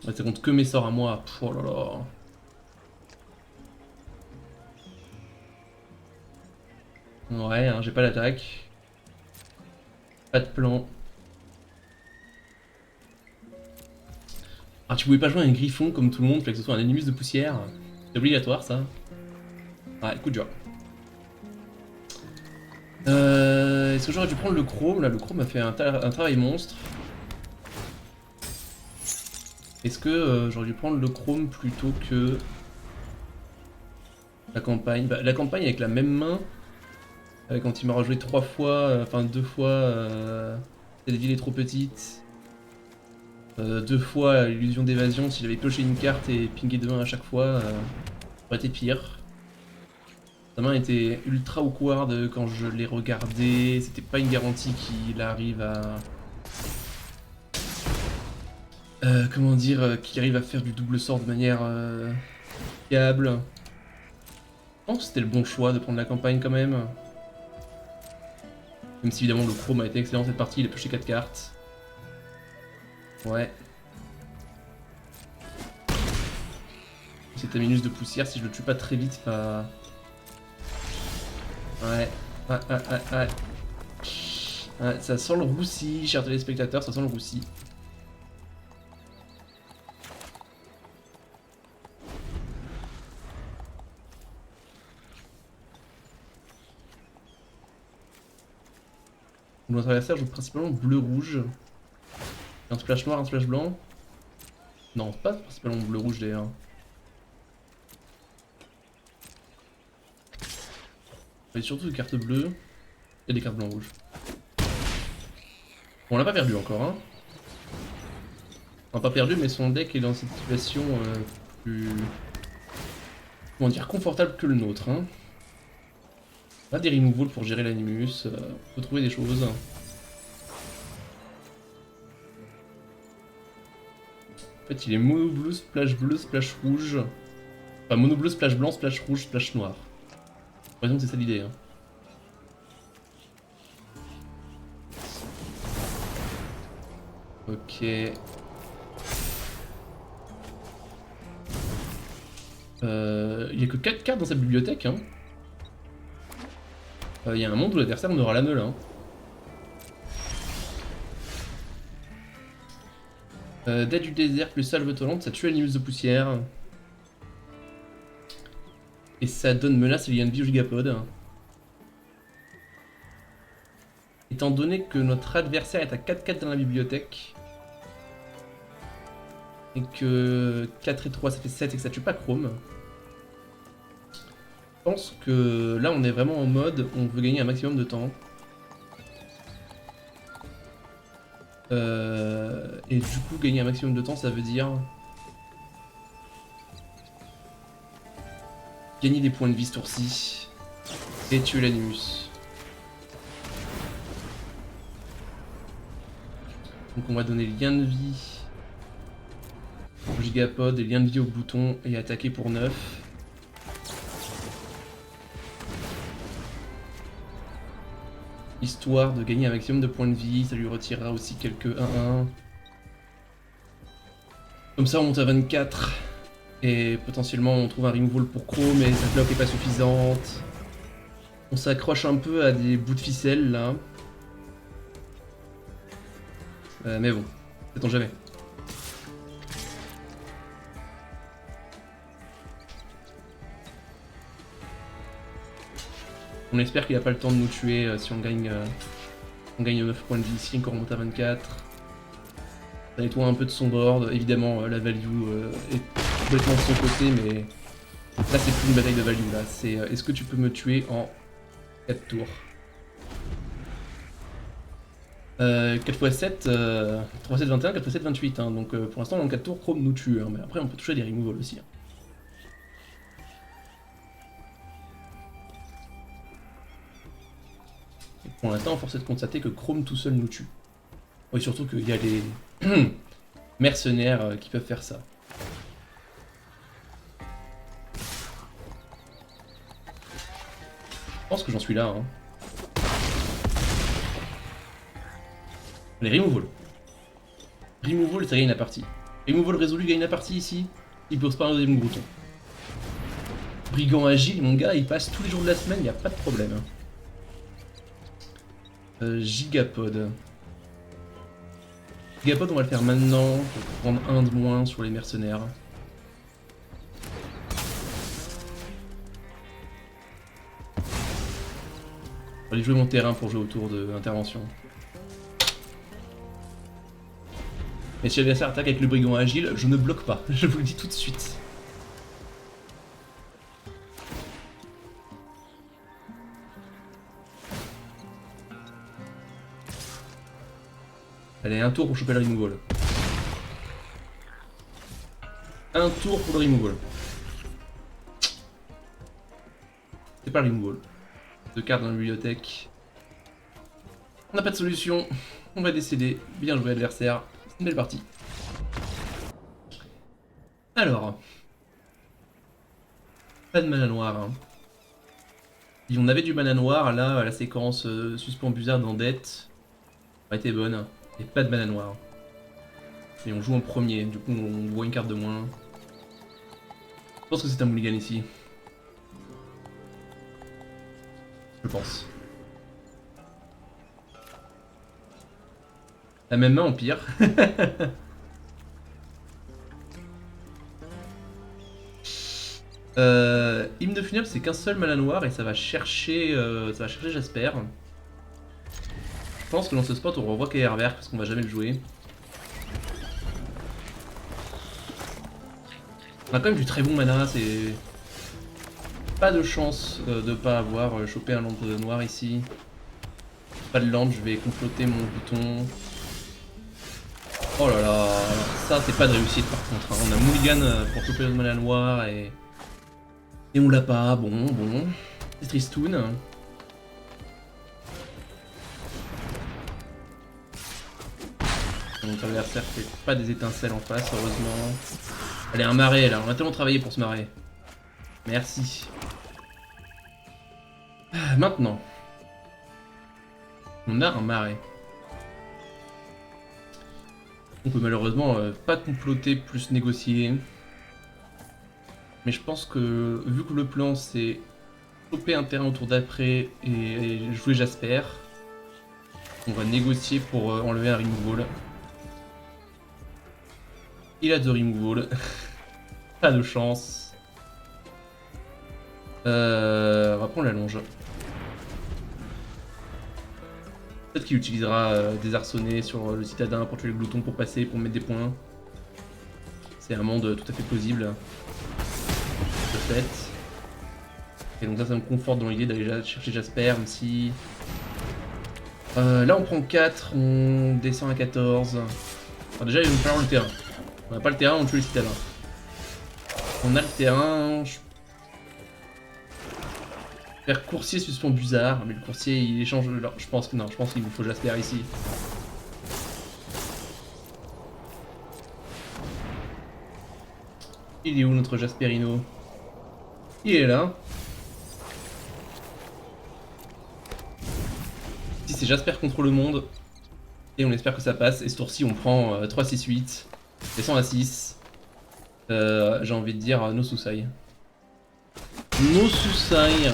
Ouais, ça compte que mes sorts à moi. Pff, oh là là. Ouais, hein, j'ai pas l'attaque. Pas de plan. Ah, tu pouvais pas jouer un griffon comme tout le monde, fallait que ce soit un animus de poussière. C'est obligatoire ça. Ouais, coup dur. Est-ce que j'aurais dû prendre le chrome? Là, le chrome a fait un travail monstre. Est-ce que j'aurais dû prendre le chrome plutôt que la campagne? Bah, la campagne avec la même main, quand il m'aura joué 3 fois, enfin 2 fois, cette ville est trop petite. 2 fois l'illusion d'évasion, s'il avait pioché une carte et pingé de 1 à chaque fois, ça aurait été pire. Sa main était ultra awkward quand je l'ai regardé, c'était pas une garantie qu'il arrive à... comment dire, qu'il arrive à faire du double sort de manière fiable. Je pense que c'était le bon choix de prendre la campagne quand même. Même si évidemment le chrome a été excellent cette partie, il a pioché 4 cartes. Ouais. C'est un minus de poussière, si je le tue pas très vite, pas... Ouais. Ouais, ça sent le roussi, chers téléspectateurs, ça sent le roussi. Notre adversaire joue principalement bleu-rouge. Un splash noir, un splash blanc. Non, pas principalement bleu-rouge d'ailleurs. Mais surtout des cartes bleues et des cartes blanc-rouge. Bon, on l'a pas perdu encore, hein. On l'a pas perdu, mais son deck est dans cette situation plus... comment dire, confortable que le nôtre, hein. On a des removals pour gérer l'animus, on peut trouver des choses. En fait, il est mono bleu, splash rouge. Enfin, mono bleu, splash blanc, splash rouge, splash noir. Par exemple, c'est ça l'idée. Hein. Ok. Il y a que 4 cartes dans sa bibliothèque. Hein. Il y a un monde où l'adversaire on aura la meule. Hein. Dette du désert plus salve tolante, ça tue la de poussière. Et ça donne menace et lien de vie au gigapod. Étant donné que notre adversaire est à 4-4 dans la bibliothèque, et que 4 et 3 ça fait 7 et que ça tue pas Chrome, je pense que là on est vraiment en mode on veut gagner un maximum de temps. Et du coup gagner un maximum de temps ça veut dire gagner des points de vie ce tour-ci et tuer l'animus. Donc on va donner lien de vie au gigapod et lien de vie au bouton et attaquer pour 9. Histoire de gagner un maximum de points de vie, ça lui retirera aussi quelques 1-1. Comme ça on monte à 24. Et potentiellement on trouve un removal pour Chrome mais sa bloc est pas suffisante. On s'accroche un peu à des bouts de ficelle là. Mais bon, sait-on jamais. On espère qu'il n'a pas le temps de nous tuer si on gagne 9 points de vie ici, encore on monte à 24. Ça nettoie un peu de son board, évidemment la value est complètement de son côté, mais là c'est plus une bataille de value, là c'est est-ce que tu peux me tuer en 4 tours 4x7, 3x7 21, 4x7 28, hein, donc pour l'instant en 4 tours Chrome nous tue, hein, mais après on peut toucher des removals aussi. Hein. Pour l'instant, force est de constater que Chrome tout seul nous tue. Oui, surtout qu'il y a des mercenaires qui peuvent faire ça. Je pense que j'en suis là. Hein. Allez, removal. Removal, ça gagne la partie. Removal résolu gagne la partie ici. Il pose pas un deuxième grouton. Brigand agile, mon gars, il passe tous les jours de la semaine, il n'y a pas de problème. Hein. Gigapod. Gigapod, on va le faire maintenant pour prendre un de moins sur les mercenaires. Je vais aller jouer mon terrain pour jouer autour de l'intervention. Mais si l'adversaire attaque avec le brigand agile, je ne bloque pas, je vous le dis tout de suite. Allez, un tour pour choper le removal. Un tour pour le removal. C'est pas le removal. 2 cartes dans la bibliothèque. On n'a pas de solution. On va décéder. Bien joué adversaire. C'est une belle partie. Alors. Pas de mana noire. Hein. Si on avait du mana noir, là, la séquence suspend Buzzard en dette aurait été bonne. Et pas de mana noire. Et on joue en premier, du coup on voit une carte de moins. Je pense que c'est un mulligan ici. Je pense. La même main en pire. Hymne de funèbre c'est qu'un seul mana noir et ça va chercher Jasper. Je pense que dans ce spot on revoit KR vert parce qu'on va jamais le jouer. On a quand même du très bon mana, c'est pas de chance de pas avoir chopé un lampe noir ici. Pas de lampe, je vais comploter mon bouton. Oh là là, ça c'est pas de réussite par contre. Hein. On a mulligan pour choper le mana noir et on l'a pas. Bon, c'est tristoun. Notre adversaire fait pas des étincelles en face, heureusement. Allez, un marais là, on a tellement travaillé pour ce marais. Merci. Maintenant. On a un marais. On peut malheureusement pas comploter plus négocier. Mais je pense que vu que le plan c'est choper un terrain autour d'après et jouer Jasper, on va négocier pour enlever un removal. Il a 2 removal. Pas de chance. On va prendre la longe. Peut-être qu'il utilisera des arçonnets sur le citadin pour tuer le glouton, pour passer, pour mettre des points. C'est un monde tout à fait plausible. De fait. Et donc ça me conforte dans l'idée d'aller chercher Jasper, même si... là on prend 4, on descend à 14. Alors déjà il va nous falloir le terrain. On n'a pas le terrain, on tue les citadins. On a le terrain... Faire coursier suspend Buzard, mais le coursier il échange... Je pense que non, je pense qu'il nous faut Jasper ici. Il est où notre Jasperino? Il est là. Si c'est Jasper contre le monde, et on espère que ça passe, et ce tour-ci on prend 3-6-8, descend à 6. J'ai envie de dire no Susai. No Susai.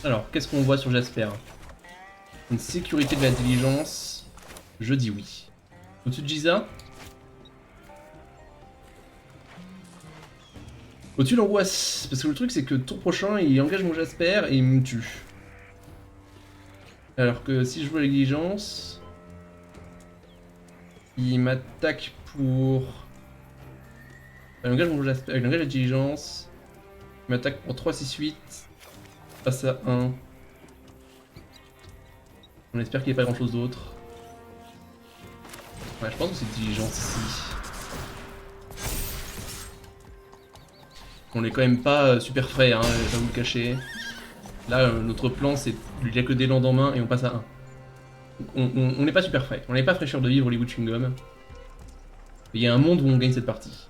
Alors, qu'est-ce qu'on voit sur Jasper? Une sécurité de la diligence. Je dis oui. Au-dessus de Giza? Au-dessus l'angoisse. Parce que le truc c'est que tour prochain il engage mon Jasper et il me tue. Alors que si je joue la diligence... Il m'attaque pour... Il engage mon Jasper, il engage la diligence. Il m'attaque pour 3-6-8. Passe à 1. On espère qu'il n'y a pas grand chose d'autre. Ouais, je pense que c'est diligence ici. On est quand même pas super frais, hein, je vais pas vous le cacher. Là, notre plan, c'est il n'y a que des landes en main et on passe à 1. On n'est pas super frais. On n'est pas fraîcheur de vivre Hollywood Chewing-Gum. Il y a un monde où on gagne cette partie.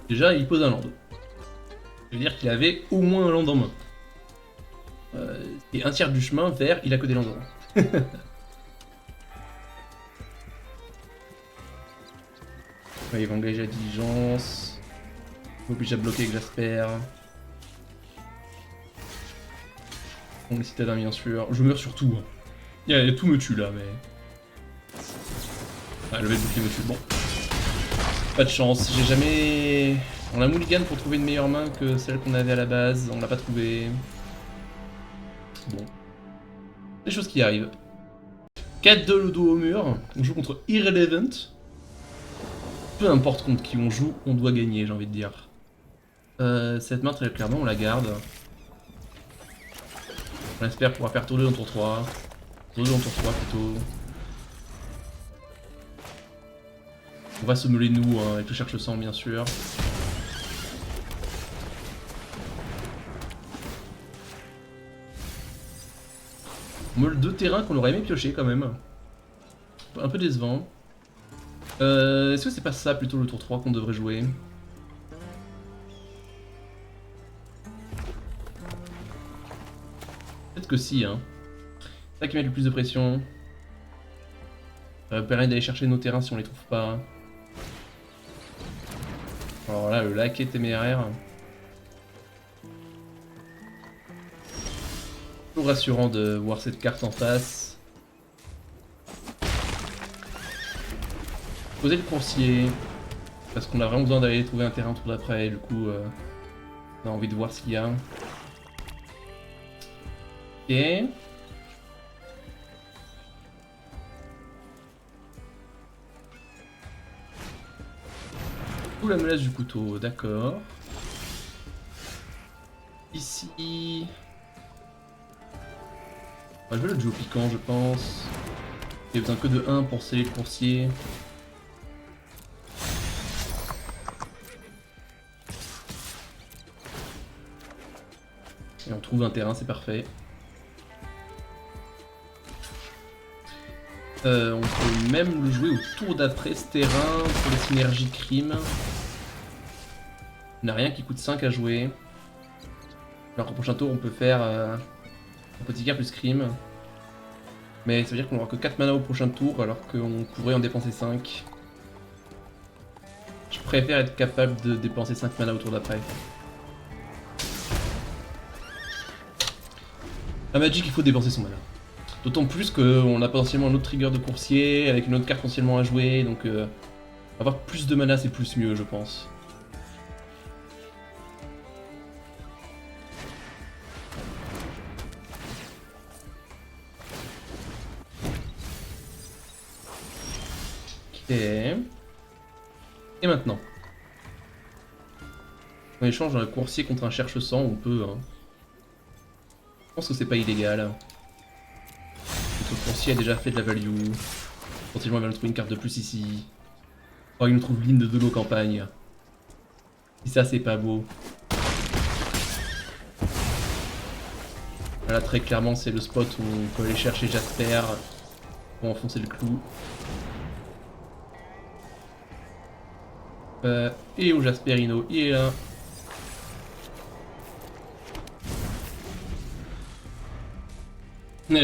Déjà, il pose un land. Ça veut dire qu'il avait au moins un land en main. Et un tiers du chemin vers il a que des landes en main. Ouais, il va engager la diligence. Il m'oblige à bloquer avec Jasper. On les citadins bien sûr. Je meurs sur tout. Hein. Tout me tue là, mais... Ah, le bouclier me tue. Bon. Pas de chance. J'ai jamais... On a mulligan pour trouver une meilleure main que celle qu'on avait à la base. On l'a pas trouvée. Bon. Des choses qui arrivent. 4-2 le dos au mur. On joue contre Irrelevant. Peu importe contre qui on joue, on doit gagner, j'ai envie de dire. Cette main, très clairement, on la garde. On espère pouvoir faire tour 2 en tour 3. Tour 2 en tour 3 plutôt. On va se meuler nous, hein, avec le cherche-sang bien sûr. On meule 2 terrains qu'on aurait aimé piocher quand même. Un peu décevant. Est-ce que c'est pas ça plutôt le tour 3 qu'on devrait jouer? Peut-être que si, hein. C'est ça qui met le plus de pression. Ça va permettre d'aller chercher nos terrains si on les trouve pas. Alors là, le lac est téméraire. Toujours rassurant de voir cette carte en face. Poser le coursier, parce qu'on a vraiment besoin d'aller trouver un terrain autour d'après, du coup on a envie de voir ce qu'il y a. Ok. Ou la menace du couteau, d'accord. Ici... je vais le jouer au piquant je pense. Il n'y a besoin que de 1 pour sceller le coursier. Et on trouve un terrain, c'est parfait. On peut même le jouer au tour d'après ce terrain pour les synergies crime. On n'a rien qui coûte 5 à jouer. Alors au prochain tour, on peut faire apothicaire plus crime. Mais ça veut dire qu'on aura que 4 mana au prochain tour, alors qu'on pourrait en dépenser 5. Je préfère être capable de dépenser 5 mana au tour d'après. La Magic, il faut dépenser son mana. D'autant plus qu'on a potentiellement un autre trigger de coursier, avec une autre carte potentiellement à jouer, donc avoir plus de mana c'est plus mieux, je pense. Ok. Et maintenant, on échange un coursier contre un cherche-sang, on peut. Hein. Je pense que c'est pas illégal. Notre coursier a déjà fait de la value. Potentiellement, il va nous trouver une carte de plus ici. Oh, il nous trouve l'hymne de nos campagnes. Et ça, c'est pas beau. Voilà, très clairement, c'est le spot où on peut aller chercher Jasper pour enfoncer le clou. Et au Jasperino, il est là.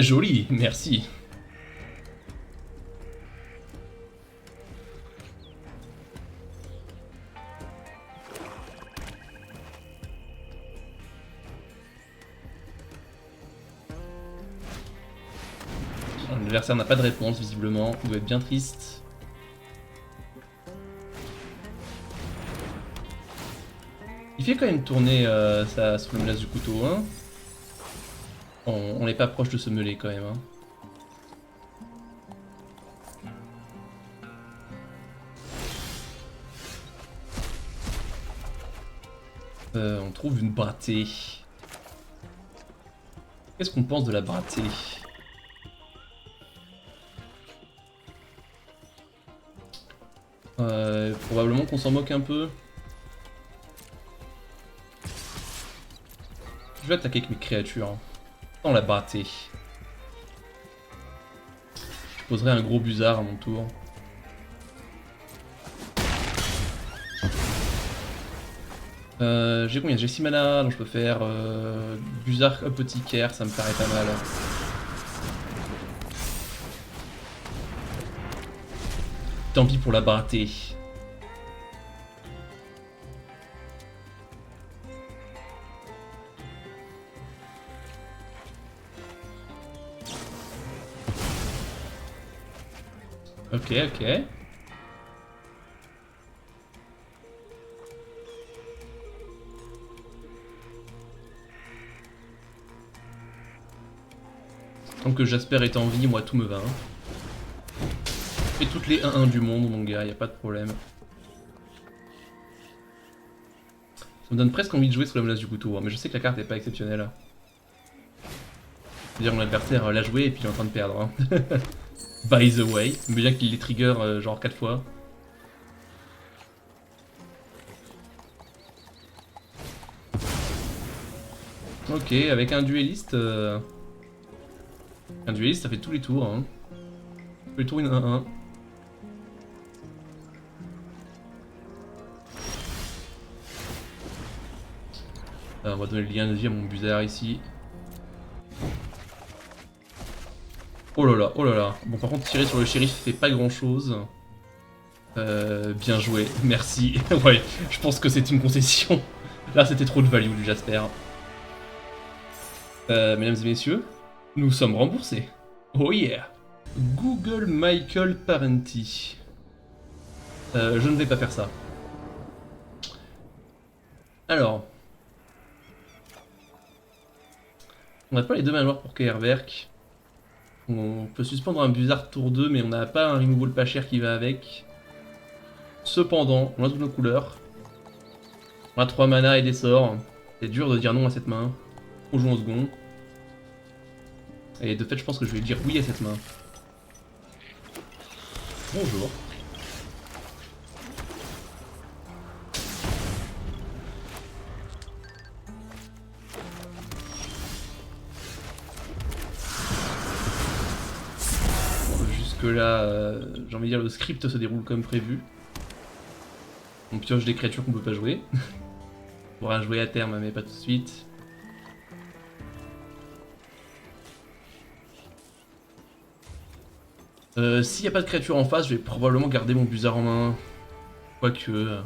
Joli, merci. L'adversaire n'a pas de réponse, visiblement. Il doit être bien triste. Il fait quand même tourner ça sur le menace du couteau, hein. On n'est pas proche de se meuler quand même, hein. On trouve une brattée. Qu'est-ce qu'on pense de la brattée? Probablement qu'on s'en moque un peu. Je vais attaquer avec mes créatures. Sans la brattée. Je poserai un gros busard à mon tour. J'ai combien? J'ai 6 mana, donc je peux faire Busard apothicaire, ça me paraît pas mal. Tant pis pour la brattée. Ok, ok. Tant que Jasper est en vie, moi tout me va. Hein. Et toutes les 1-1 du monde, mon gars, y a pas de problème. Ça me donne presque envie de jouer sur la menace du couteau, hein, mais je sais que la carte est pas exceptionnelle. C'est-à-dire mon adversaire l'a joué et puis il est en train de perdre. Hein. By the way, mais bien qu'il les trigger genre 4 fois. Ok, avec un dueliste... Un dueliste, ça fait tous les tours. Hein. Tous les tours, une 1-1. On va donner le lien de vie à mon Busard ici. Oh là là, oh là là. Bon, par contre, tirer sur le shérif fait pas grand chose. Bien joué, merci. Ouais, je pense que c'est une concession. Là, c'était trop de value du Jasper. Mesdames et messieurs, nous sommes remboursés. Oh yeah. Google Michael Parenti. Je ne vais pas faire ça. Alors. On n'a pas les deux mains noires pour Keerwerk. On peut suspendre un Busard tour 2, mais on n'a pas un removal pas cher qui va avec. Cependant, on a toutes nos couleurs. On a 3 mana et des sorts. C'est dur de dire non à cette main. On joue en second. Et de fait, je pense que je vais dire oui à cette main. Bonjour. Jusque là, j'ai envie de dire le script se déroule comme prévu. On pioche des créatures qu'on peut pas jouer. On pourra jouer à terme, mais pas tout de suite. S'il n'y a pas de créature en face, je vais probablement garder mon Buzzard en main. Quoique...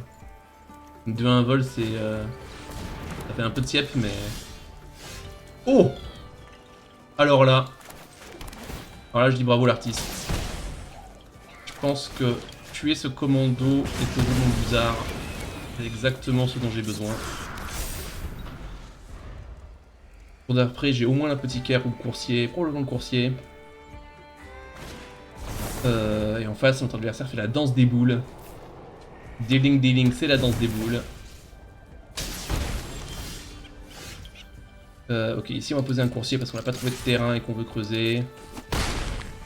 2-1 vol, c'est... ça fait un peu de siep, mais... Oh! Alors là... Alors là, je dis bravo l'artiste. Je pense que tuer ce commando et poser mon Buzzard, c'est exactement ce dont j'ai besoin. Pour d'après, j'ai au moins l'apothicaire ou le coursier, probablement le coursier. Et en face, notre adversaire fait la danse des boules. Dealing, c'est la danse des boules. Ok, ici on va poser un coursier parce qu'on n'a pas trouvé de terrain et qu'on veut creuser.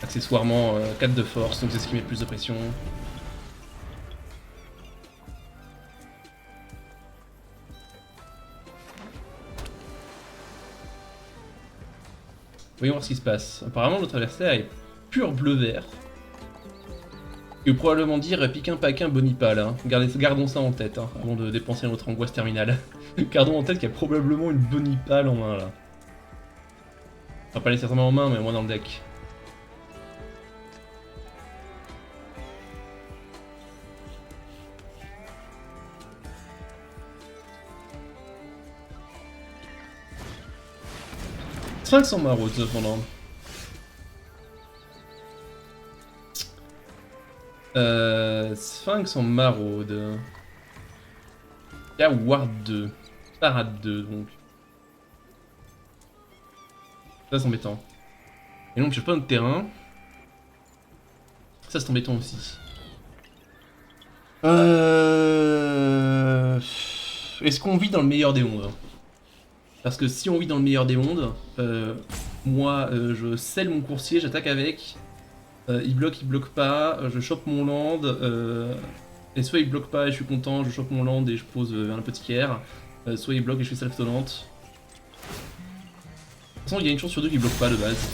Accessoirement, 4 de force, donc c'est ce qui met plus de pression. Voyons voir ce qui se passe. Apparemment, notre adversaire est pur bleu-vert. Et probablement dire piquin paquin bonipal. Hein. Gardons ça en tête hein, avant de dépenser notre angoisse terminale. Gardons en tête qu'il y a probablement une bonipal en main là. Enfin, pas nécessairement en main, mais au moins dans le deck. Sphinx en maraude cependant. Sphinx en maraude. Il y a Ward 2. Parade 2 donc. Ça c'est embêtant. Et donc je pas notre terrain. Ça c'est embêtant aussi. Est-ce qu'on vit dans le meilleur des mondes? Parce que si on vit dans le meilleur des mondes, moi je scelle mon coursier, j'attaque avec. Il bloque pas, je chope mon land. Et soit il bloque pas et je suis content, je chope mon land et je pose un apothicaire. Soit il bloque et je fais self-tonnante. De toute façon, il y a une chance sur deux qu'il bloque pas de base.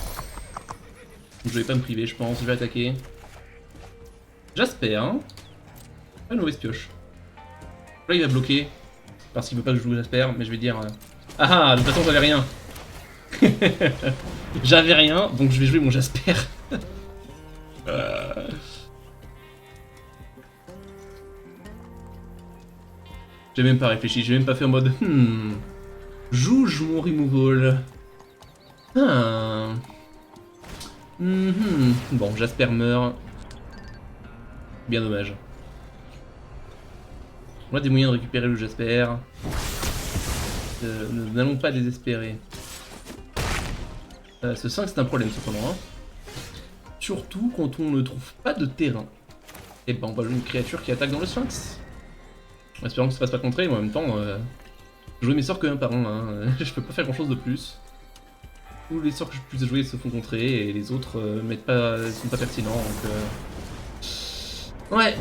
Donc je vais pas me priver, je pense, je vais attaquer. Jasper, hein. Pas une mauvaise pioche. Là il va bloquer, parce qu'il veut pas que je joue Jasper, mais je vais dire... Ah ah, de toute façon j'avais rien. J'avais rien, donc je vais jouer mon Jasper. J'ai même pas réfléchi, j'ai même pas fait en mode joue mon removal. Bon, Jasper meurt. Bien dommage. On a des moyens de récupérer le Jasper. N'allons pas désespérer. Ce 5 c'est un problème cependant. Hein. Surtout quand on ne trouve pas de terrain. Et ben on va jouer une créature qui attaque dans le Sphinx. En espérant que ça se passe pas contrer, mais en même temps, jouer mes sorts que un par un, hein. Je peux pas faire grand chose de plus. Tous les sorts que je puisse jouer se font contrer et les autres sont pas pertinents donc. Ouais.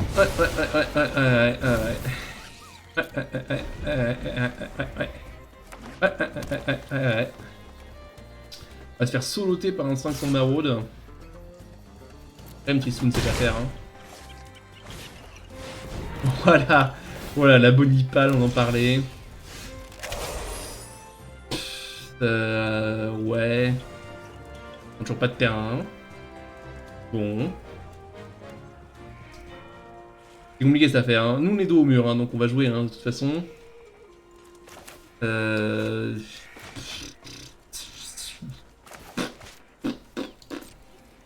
On va se faire soloter par un 500 maraude. Même Tristoun sait pas faire. Hein. Voilà, la bonipale, on en parlait. Ouais. On a toujours pas de terrain. Bon. C'est compliqué cette affaire. Hein. Nous, on est dos au mur, hein, donc on va jouer hein, de toute façon. Fin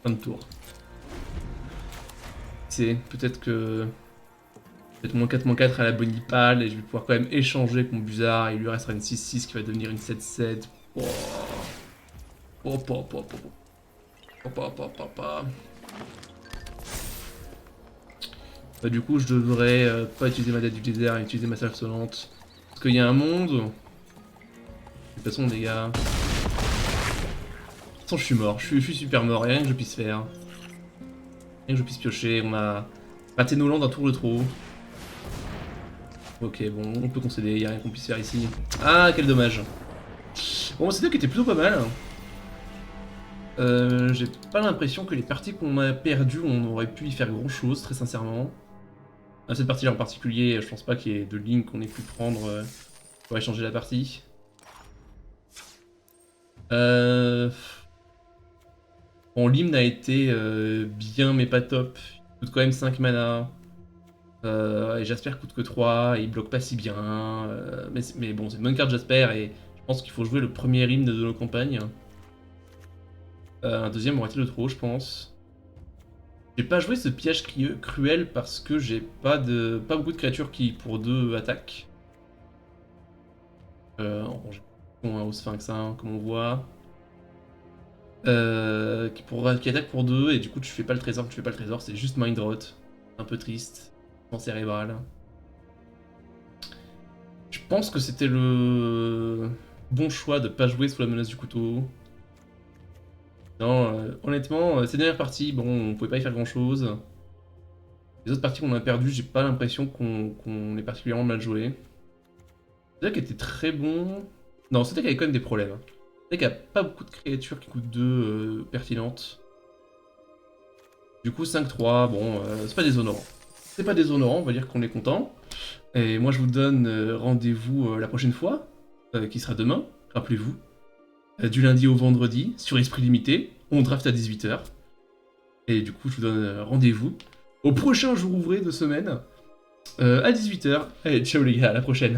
de tour. C'est peut-être que... Peut-être -4/-4 à la bonipale et je vais pouvoir quand même échanger avec mon Buzzard et il lui restera une 6-6 qui va devenir une 7-7. Du coup, je devrais pas utiliser ma dette du désert et utiliser ma salve sonnante. Parce qu'il y a un monde. De toute façon, les gars. De toute façon, je suis mort. Je suis super mort. Il n'y a rien que je puisse faire. Rien que je puisse piocher. On a raté nos landes un tour de trop. Ok, bon, on peut concéder, il n'y a rien qu'on puisse faire ici. Ah, quel dommage. Bon, c'était qui était plutôt pas mal. J'ai pas l'impression que les parties qu'on a perdues, on aurait pu y faire grand chose, très sincèrement. Cette partie-là en particulier, je pense pas qu'il y ait de ligne qu'on ait pu prendre On va changer la partie. Bon, l'hymne a été bien mais pas top. Il coûte quand même 5 mana. Et Jasper coûte que 3, et il bloque pas si bien. Mais bon, c'est une bonne carte Jasper, et je pense qu'il faut jouer le premier hymne de nos campagnes. Un deuxième aurait été de trop, je pense. J'ai pas joué ce piège cruel parce que j'ai pas beaucoup de créatures qui, pour 2, attaquent. Bon, j'ai au Sphinx, hein, comme on voit. Qui attaque pour 2, et du coup tu fais pas le trésor, c'est juste Mind Rot. Un peu triste, en cérébral. Je pense que c'était le bon choix de pas jouer sous la menace du couteau. Non, honnêtement, ces dernières parties, bon, on pouvait pas y faire grand chose. Les autres parties qu'on a perdues, j'ai pas l'impression qu'on est particulièrement mal joué. C'est vrai qu'elle était très bon. Non, c'était qu'il y avait quand même des problèmes. C'est vrai qu'il n'y a pas beaucoup de créatures qui coûtent 2 pertinentes. Du coup, 5-3, bon, c'est pas déshonorant. C'est pas déshonorant, on va dire qu'on est content. Et moi, je vous donne rendez-vous la prochaine fois, qui sera demain, rappelez-vous. Du lundi au vendredi, sur Esprit Limité, on draft à 18h. Et du coup, je vous donne rendez-vous au prochain jour ouvré de semaine, à 18h. Allez, ciao les gars, à la prochaine.